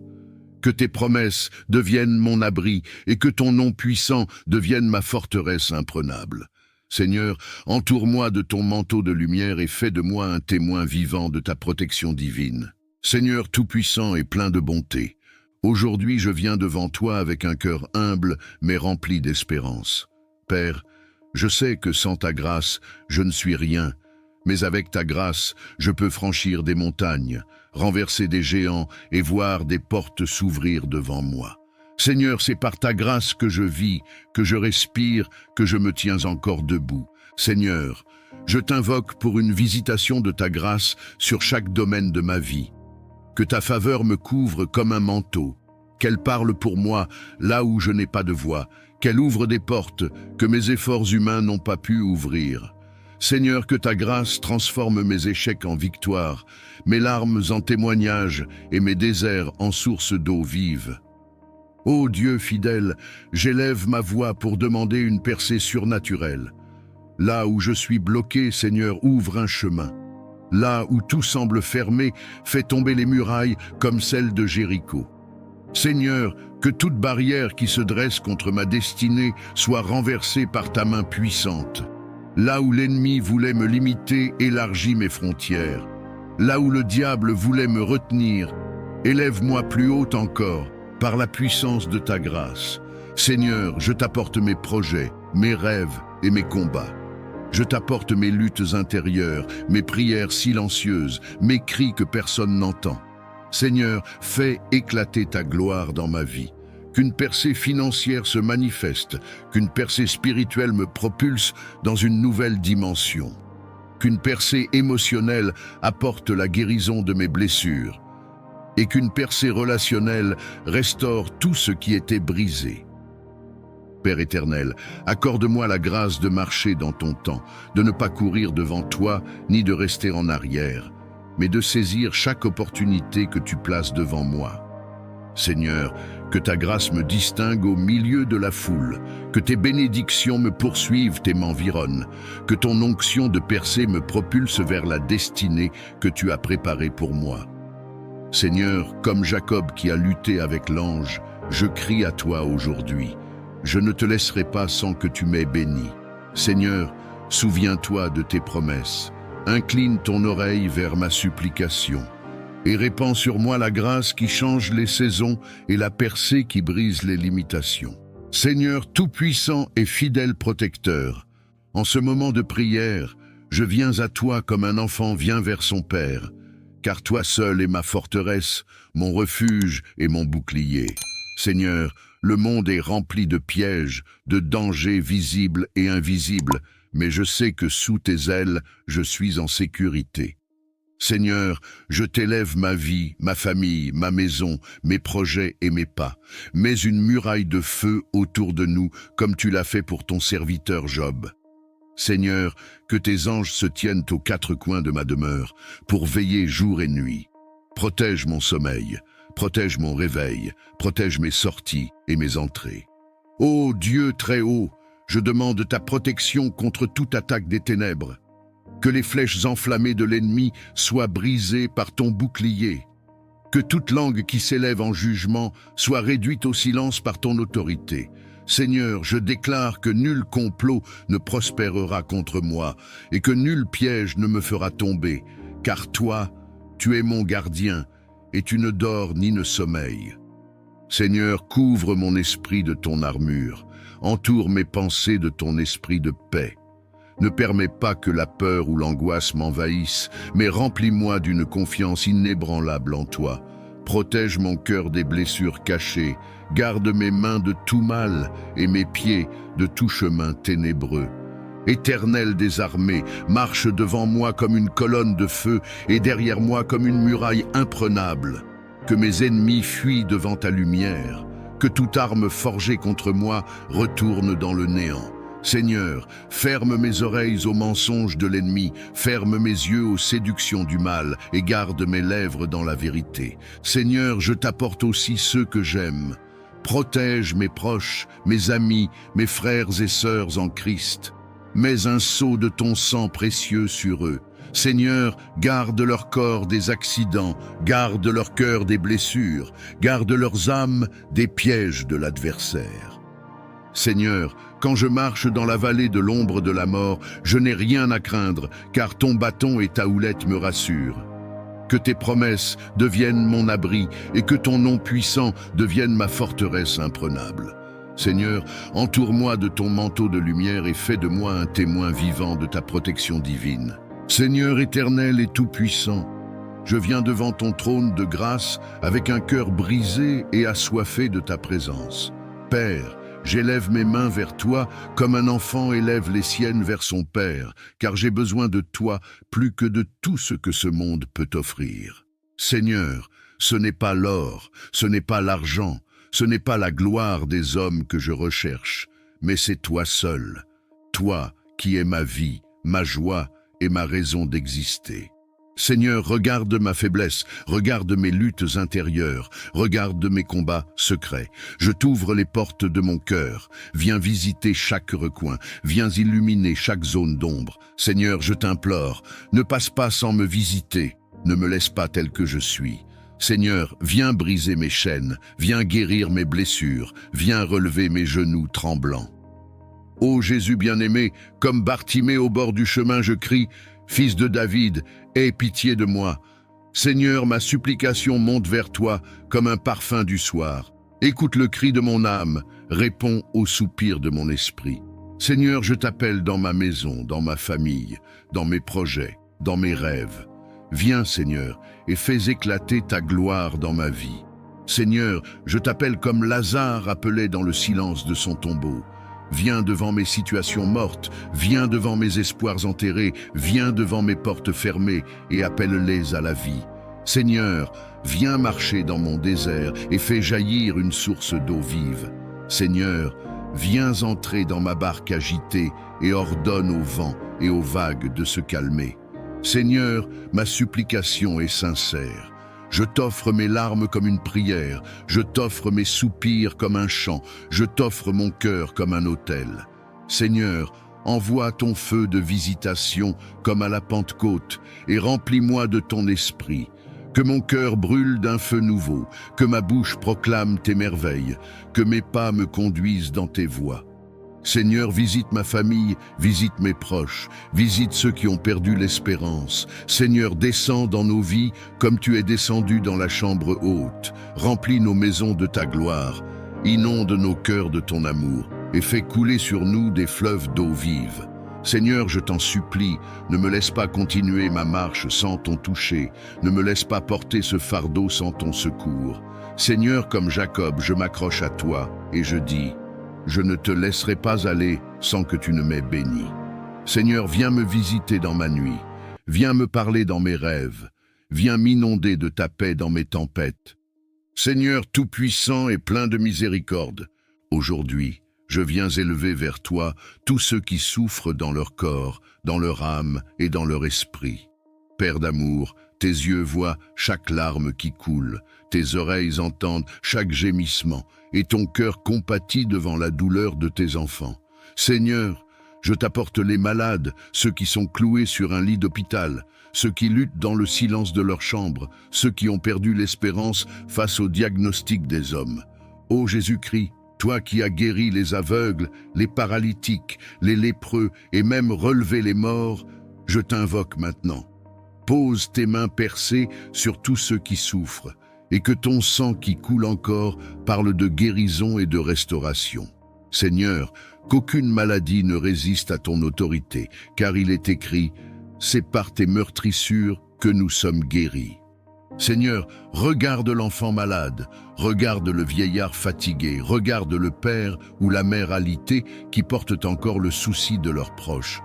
[SPEAKER 1] Que tes promesses deviennent mon abri et que ton nom puissant devienne ma forteresse imprenable. Seigneur, entoure-moi de ton manteau de lumière et fais de moi un témoin vivant de ta protection divine. Seigneur tout-puissant et plein de bonté, aujourd'hui je viens devant toi avec un cœur humble mais rempli d'espérance. Père, je sais que sans ta grâce, je ne suis rien, mais avec ta grâce, je peux franchir des montagnes, renverser des géants et voir des portes s'ouvrir devant moi. Seigneur, c'est par ta grâce que je vis, que je respire, que je me tiens encore debout. Seigneur, je t'invoque pour une visitation de ta grâce sur chaque domaine de ma vie. Que ta faveur me couvre comme un manteau, qu'elle parle pour moi là où je n'ai pas de voix, qu'elle ouvre des portes que mes efforts humains n'ont pas pu ouvrir. Seigneur, que ta grâce transforme mes échecs en victoire, mes larmes en témoignages et mes déserts en sources d'eau vive. Ô Dieu fidèle, j'élève ma voix pour demander une percée surnaturelle. Là où je suis bloqué, Seigneur, ouvre un chemin. Là où tout semble fermé, fais tomber les murailles comme celles de Jéricho. Seigneur, que toute barrière qui se dresse contre ma destinée soit renversée par ta main puissante. Là où l'ennemi voulait me limiter, élargis mes frontières. Là où le diable voulait me retenir, élève-moi plus haut encore, par la puissance de ta grâce. Seigneur, je t'apporte mes projets, mes rêves et mes combats. Je t'apporte mes luttes intérieures, mes prières silencieuses, mes cris que personne n'entend. Seigneur, fais éclater ta gloire dans ma vie. Qu'une percée financière se manifeste, qu'une percée spirituelle me propulse dans une nouvelle dimension. Qu'une percée émotionnelle apporte la guérison de mes blessures. Et qu'une percée relationnelle restaure tout ce qui était brisé. Père éternel, accorde-moi la grâce de marcher dans ton temps, de ne pas courir devant toi, ni de rester en arrière, mais de saisir chaque opportunité que tu places devant moi. Seigneur, que ta grâce me distingue au milieu de la foule, que tes bénédictions me poursuivent et m'environnent, que ton onction de percée me propulse vers la destinée que tu as préparée pour moi. Seigneur, comme Jacob qui a lutté avec l'ange, je crie à toi aujourd'hui. Je ne te laisserai pas sans que tu m'aies béni. Seigneur, souviens-toi de tes promesses. Incline ton oreille vers ma supplication et répands sur moi la grâce qui change les saisons et la percée qui brise les limitations. Seigneur tout-puissant et fidèle protecteur, en ce moment de prière, je viens à toi comme un enfant vient vers son père, car toi seul es ma forteresse, mon refuge et mon bouclier. Seigneur, le monde est rempli de pièges, de dangers visibles et invisibles, mais je sais que sous tes ailes, je suis en sécurité. Seigneur, je t'élève ma vie, ma famille, ma maison, mes projets et mes pas. Mets une muraille de feu autour de nous, comme tu l'as fait pour ton serviteur Job. Seigneur, que tes anges se tiennent aux quatre coins de ma demeure, pour veiller jour et nuit. Protège mon sommeil, protège mon réveil, protège mes sorties et mes entrées. Ô Dieu très haut, je demande ta protection contre toute attaque des ténèbres. Que les flèches enflammées de l'ennemi soient brisées par ton bouclier. Que toute langue qui s'élève en jugement soit réduite au silence par ton autorité. Seigneur, je déclare que nul complot ne prospérera contre moi et que nul piège ne me fera tomber, car toi, tu es mon gardien et tu ne dors ni ne sommeilles. Seigneur, couvre mon esprit de ton armure, entoure mes pensées de ton esprit de paix. Ne permets pas que la peur ou l'angoisse m'envahissent, mais remplis-moi d'une confiance inébranlable en toi. Protège mon cœur des blessures cachées, garde mes mains de tout mal et mes pieds de tout chemin ténébreux. Éternel des armées, marche devant moi comme une colonne de feu et derrière moi comme une muraille imprenable. Que mes ennemis fuient devant ta lumière, que toute arme forgée contre moi retourne dans le néant. Seigneur, ferme mes oreilles aux mensonges de l'ennemi, ferme mes yeux aux séductions du mal et garde mes lèvres dans la vérité. Seigneur, je t'apporte aussi ceux que j'aime. Protège mes proches, mes amis, mes frères et sœurs en Christ. Mets un sceau de ton sang précieux sur eux. Seigneur, garde leur corps des accidents, garde leur cœur des blessures, garde leurs âmes des pièges de l'adversaire. Seigneur, quand je marche dans la vallée de l'ombre de la mort, je n'ai rien à craindre, car ton bâton et ta houlette me rassurent. Que tes promesses deviennent mon abri et que ton nom puissant devienne ma forteresse imprenable. Seigneur, entoure-moi de ton manteau de lumière et fais de moi un témoin vivant de ta protection divine. Seigneur éternel et tout-puissant, je viens devant ton trône de grâce avec un cœur brisé et assoiffé de ta présence. Père, j'élève mes mains vers toi comme un enfant élève les siennes vers son père, car j'ai besoin de toi plus que de tout ce que ce monde peut offrir. Seigneur, ce n'est pas l'or, ce n'est pas l'argent, ce n'est pas la gloire des hommes que je recherche, mais c'est toi seul, toi qui es ma vie, ma joie et ma raison d'exister. Seigneur, regarde ma faiblesse, regarde mes luttes intérieures, regarde mes combats secrets. Je t'ouvre les portes de mon cœur. Viens visiter chaque recoin, viens illuminer chaque zone d'ombre. Seigneur, je t'implore, ne passe pas sans me visiter, ne me laisse pas tel que je suis. Seigneur, viens briser mes chaînes, viens guérir mes blessures, viens relever mes genoux tremblants. Ô Jésus bien-aimé, comme Bartimée au bord du chemin, je crie, « Fils de David, aie pitié de moi. » Seigneur, ma supplication monte vers toi comme un parfum du soir. Écoute le cri de mon âme, réponds au soupir de mon esprit. Seigneur, je t'appelle dans ma maison, dans ma famille, dans mes projets, dans mes rêves. Viens, Seigneur, et fais éclater ta gloire dans ma vie. Seigneur, je t'appelle comme Lazare appelé dans le silence de son tombeau. Viens devant mes situations mortes, viens devant mes espoirs enterrés, viens devant mes portes fermées et appelle-les à la vie. Seigneur, viens marcher dans mon désert et fais jaillir une source d'eau vive. Seigneur, viens entrer dans ma barque agitée et ordonne au vent et aux vagues de se calmer. Seigneur, ma supplication est sincère. Je t'offre mes larmes comme une prière, je t'offre mes soupirs comme un chant, je t'offre mon cœur comme un autel. Seigneur, envoie ton feu de visitation comme à la Pentecôte et remplis-moi de ton esprit. Que mon cœur brûle d'un feu nouveau, que ma bouche proclame tes merveilles, que mes pas me conduisent dans tes voies. Seigneur, visite ma famille, visite mes proches, visite ceux qui ont perdu l'espérance. Seigneur, descends dans nos vies comme tu es descendu dans la chambre haute. Remplis nos maisons de ta gloire, inonde nos cœurs de ton amour et fais couler sur nous des fleuves d'eau vive. Seigneur, je t'en supplie, ne me laisse pas continuer ma marche sans ton toucher, ne me laisse pas porter ce fardeau sans ton secours. Seigneur, comme Jacob, je m'accroche à toi et je dis: je ne te laisserai pas aller sans que tu ne m'aies béni. Seigneur, viens me visiter dans ma nuit, viens me parler dans mes rêves, viens m'inonder de ta paix dans mes tempêtes. Seigneur tout-puissant et plein de miséricorde, aujourd'hui, je viens élever vers toi tous ceux qui souffrent dans leur corps, dans leur âme et dans leur esprit. Père d'amour, tes yeux voient chaque larme qui coule, tes oreilles entendent chaque gémissement, et ton cœur compatit devant la douleur de tes enfants. Seigneur, je t'apporte les malades, ceux qui sont cloués sur un lit d'hôpital, ceux qui luttent dans le silence de leur chambre, ceux qui ont perdu l'espérance face au diagnostic des hommes. Ô Jésus-Christ, toi qui as guéri les aveugles, les paralytiques, les lépreux et même relevé les morts, je t'invoque maintenant. Pose tes mains percées sur tous ceux qui souffrent, et que ton sang qui coule encore parle de guérison et de restauration. Seigneur, qu'aucune maladie ne résiste à ton autorité, car il est écrit « C'est par tes meurtrissures que nous sommes guéris ». Seigneur, regarde l'enfant malade, regarde le vieillard fatigué, regarde le père ou la mère alitée qui portent encore le souci de leurs proches.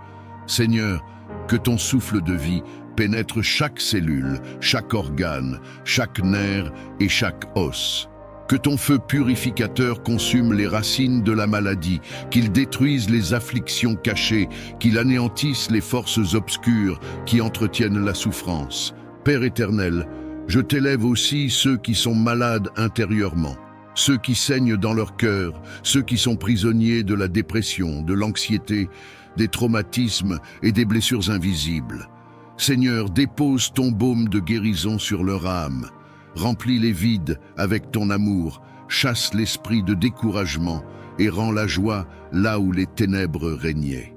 [SPEAKER 1] Seigneur, que ton souffle de vie pénètre chaque cellule, chaque organe, chaque nerf et chaque os. Que ton feu purificateur consume les racines de la maladie, qu'il détruise les afflictions cachées, qu'il anéantisse les forces obscures qui entretiennent la souffrance. Père éternel, je t'élève aussi ceux qui sont malades intérieurement, ceux qui saignent dans leur cœur, ceux qui sont prisonniers de la dépression, de l'anxiété, des traumatismes et des blessures invisibles. Seigneur, dépose ton baume de guérison sur leur âme. Remplis les vides avec ton amour, chasse l'esprit de découragement et rends la joie là où les ténèbres régnaient.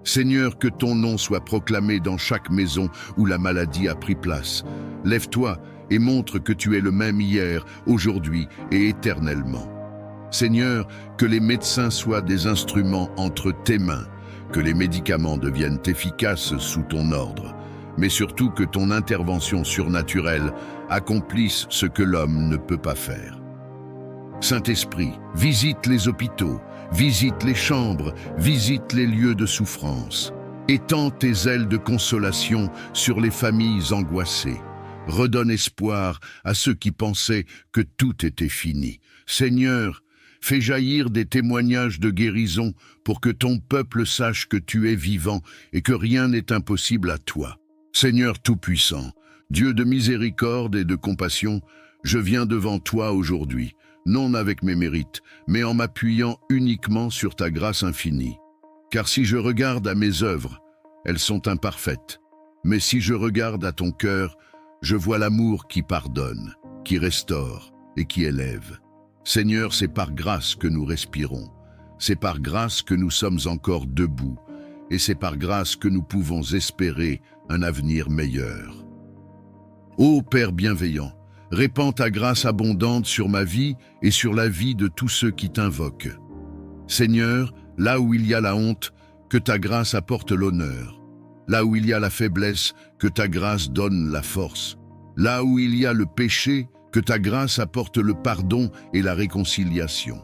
[SPEAKER 1] Seigneur, que ton nom soit proclamé dans chaque maison où la maladie a pris place. Lève-toi et montre que tu es le même hier, aujourd'hui et éternellement. Seigneur, que les médecins soient des instruments entre tes mains, que les médicaments deviennent efficaces sous ton ordre, mais surtout que ton intervention surnaturelle accomplisse ce que l'homme ne peut pas faire. Saint-Esprit, visite les hôpitaux, visite les chambres, visite les lieux de souffrance. Étends tes ailes de consolation sur les familles angoissées. Redonne espoir à ceux qui pensaient que tout était fini. Seigneur, fais jaillir des témoignages de guérison pour que ton peuple sache que tu es vivant et que rien n'est impossible à toi. Seigneur Tout-Puissant, Dieu de miséricorde et de compassion, je viens devant toi aujourd'hui, non avec mes mérites, mais en m'appuyant uniquement sur ta grâce infinie. Car si je regarde à mes œuvres, elles sont imparfaites. Mais si je regarde à ton cœur, je vois l'amour qui pardonne, qui restaure et qui élève. Seigneur, c'est par grâce que nous respirons. C'est par grâce que nous sommes encore debout. Et c'est par grâce que nous pouvons espérer un avenir meilleur. Ô Père bienveillant, répands ta grâce abondante sur ma vie et sur la vie de tous ceux qui t'invoquent. Seigneur, là où il y a la honte, que ta grâce apporte l'honneur. Là où il y a la faiblesse, que ta grâce donne la force. Là où il y a le péché, que ta grâce apporte le pardon et la réconciliation.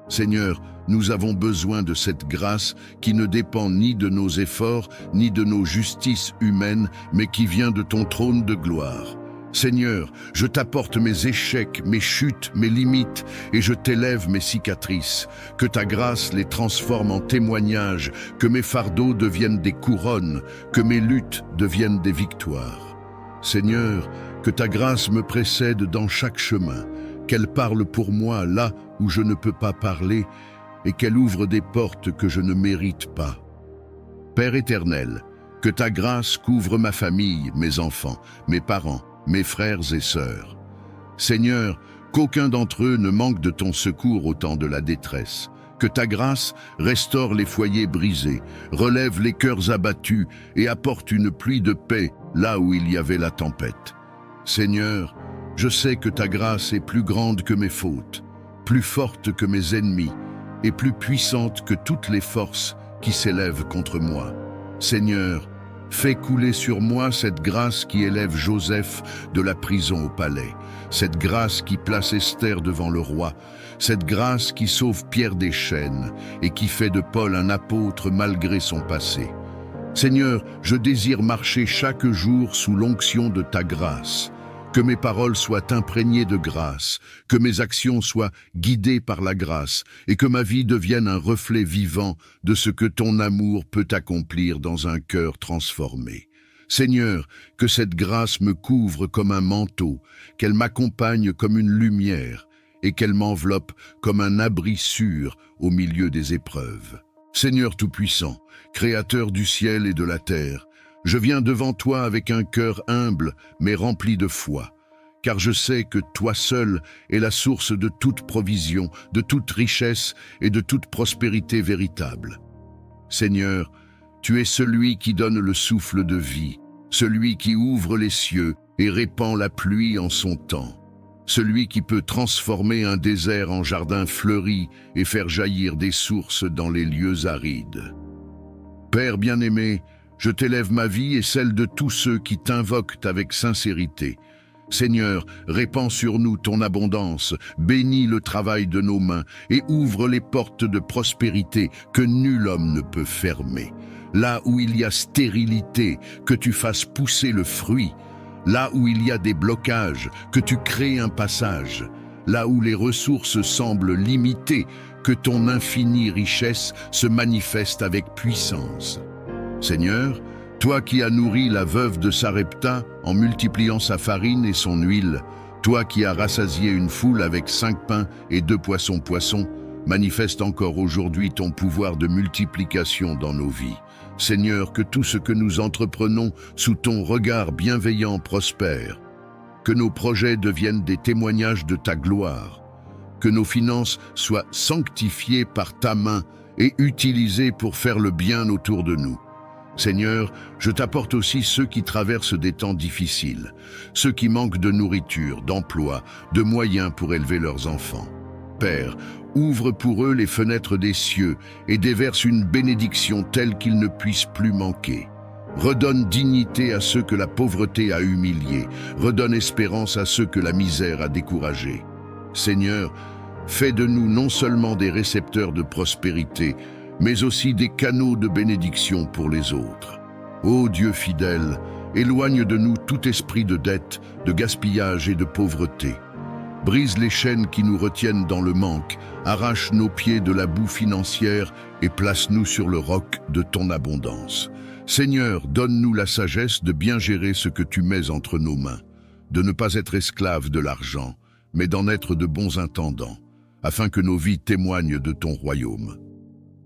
[SPEAKER 1] Seigneur, nous avons besoin de cette grâce qui ne dépend ni de nos efforts, ni de nos justices humaines, mais qui vient de ton trône de gloire. Seigneur, je t'apporte mes échecs, mes chutes, mes limites, et je t'élève mes cicatrices. Que ta grâce les transforme en témoignages, que mes fardeaux deviennent des couronnes, que mes luttes deviennent des victoires. Seigneur, que ta grâce me précède dans chaque chemin, qu'elle parle pour moi là où je ne peux pas parler, et qu'elle ouvre des portes que je ne mérite pas. Père éternel, que ta grâce couvre ma famille, mes enfants, mes parents, mes frères et sœurs. Seigneur, qu'aucun d'entre eux ne manque de ton secours au temps de la détresse. Que ta grâce restaure les foyers brisés, relève les cœurs abattus et apporte une pluie de paix là où il y avait la tempête. Seigneur, je sais que ta grâce est plus grande que mes fautes, plus forte que mes ennemis et plus puissante que toutes les forces qui s'élèvent contre moi. Seigneur, fais couler sur moi cette grâce qui élève Joseph de la prison au palais, cette grâce qui place Esther devant le roi, cette grâce qui sauve Pierre des chaînes et qui fait de Paul un apôtre malgré son passé. Seigneur, je désire marcher chaque jour sous l'onction de ta grâce. Que mes paroles soient imprégnées de grâce, que mes actions soient guidées par la grâce et que ma vie devienne un reflet vivant de ce que ton amour peut accomplir dans un cœur transformé. Seigneur, que cette grâce me couvre comme un manteau, qu'elle m'accompagne comme une lumière et qu'elle m'enveloppe comme un abri sûr au milieu des épreuves. Seigneur Tout-Puissant, Créateur du ciel et de la terre, je viens devant toi avec un cœur humble, mais rempli de foi, car je sais que toi seul es la source de toute provision, de toute richesse et de toute prospérité véritable. Seigneur, tu es celui qui donne le souffle de vie, celui qui ouvre les cieux et répand la pluie en son temps, celui qui peut transformer un désert en jardin fleuri et faire jaillir des sources dans les lieux arides. Père bien-aimé, je t'élève ma vie et celle de tous ceux qui t'invoquent avec sincérité. Seigneur, répands sur nous ton abondance, bénis le travail de nos mains et ouvre les portes de prospérité que nul homme ne peut fermer. Là où il y a stérilité, que tu fasses pousser le fruit. Là où il y a des blocages, que tu crées un passage. Là où les ressources semblent limitées, que ton infinie richesse se manifeste avec puissance. Seigneur, toi qui as nourri la veuve de Sarepta en multipliant sa farine et son huile, toi qui as rassasié une foule avec 5 pains et 2 poissons, manifeste encore aujourd'hui ton pouvoir de multiplication dans nos vies. Seigneur, que tout ce que nous entreprenons sous ton regard bienveillant prospère. Que nos projets deviennent des témoignages de ta gloire. Que nos finances soient sanctifiées par ta main et utilisées pour faire le bien autour de nous. Seigneur, je t'apporte aussi ceux qui traversent des temps difficiles, ceux qui manquent de nourriture, d'emploi, de moyens pour élever leurs enfants. Père, ouvre pour eux les fenêtres des cieux et déverse une bénédiction telle qu'ils ne puissent plus manquer. Redonne dignité à ceux que la pauvreté a humiliés, redonne espérance à ceux que la misère a découragés. Seigneur, fais de nous non seulement des récepteurs de prospérité, mais aussi des canaux de bénédiction pour les autres. Ô Dieu fidèle, éloigne de nous tout esprit de dette, de gaspillage et de pauvreté. Brise les chaînes qui nous retiennent dans le manque, arrache nos pieds de la boue financière et place-nous sur le roc de ton abondance. Seigneur, donne-nous la sagesse de bien gérer ce que tu mets entre nos mains, de ne pas être esclaves de l'argent, mais d'en être de bons intendants, afin que nos vies témoignent de ton royaume.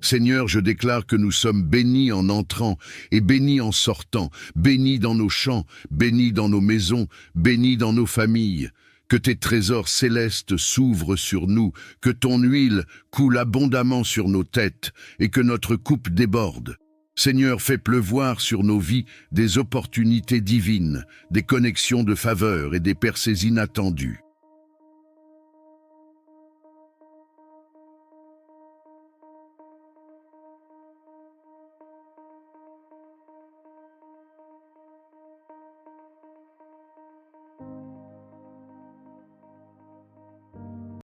[SPEAKER 1] Seigneur, je déclare que nous sommes bénis en entrant et bénis en sortant, bénis dans nos champs, bénis dans nos maisons, bénis dans nos familles. Que tes trésors célestes s'ouvrent sur nous, que ton huile coule abondamment sur nos têtes et que notre coupe déborde. Seigneur, fais pleuvoir sur nos vies des opportunités divines, des connexions de faveur et des percées inattendues.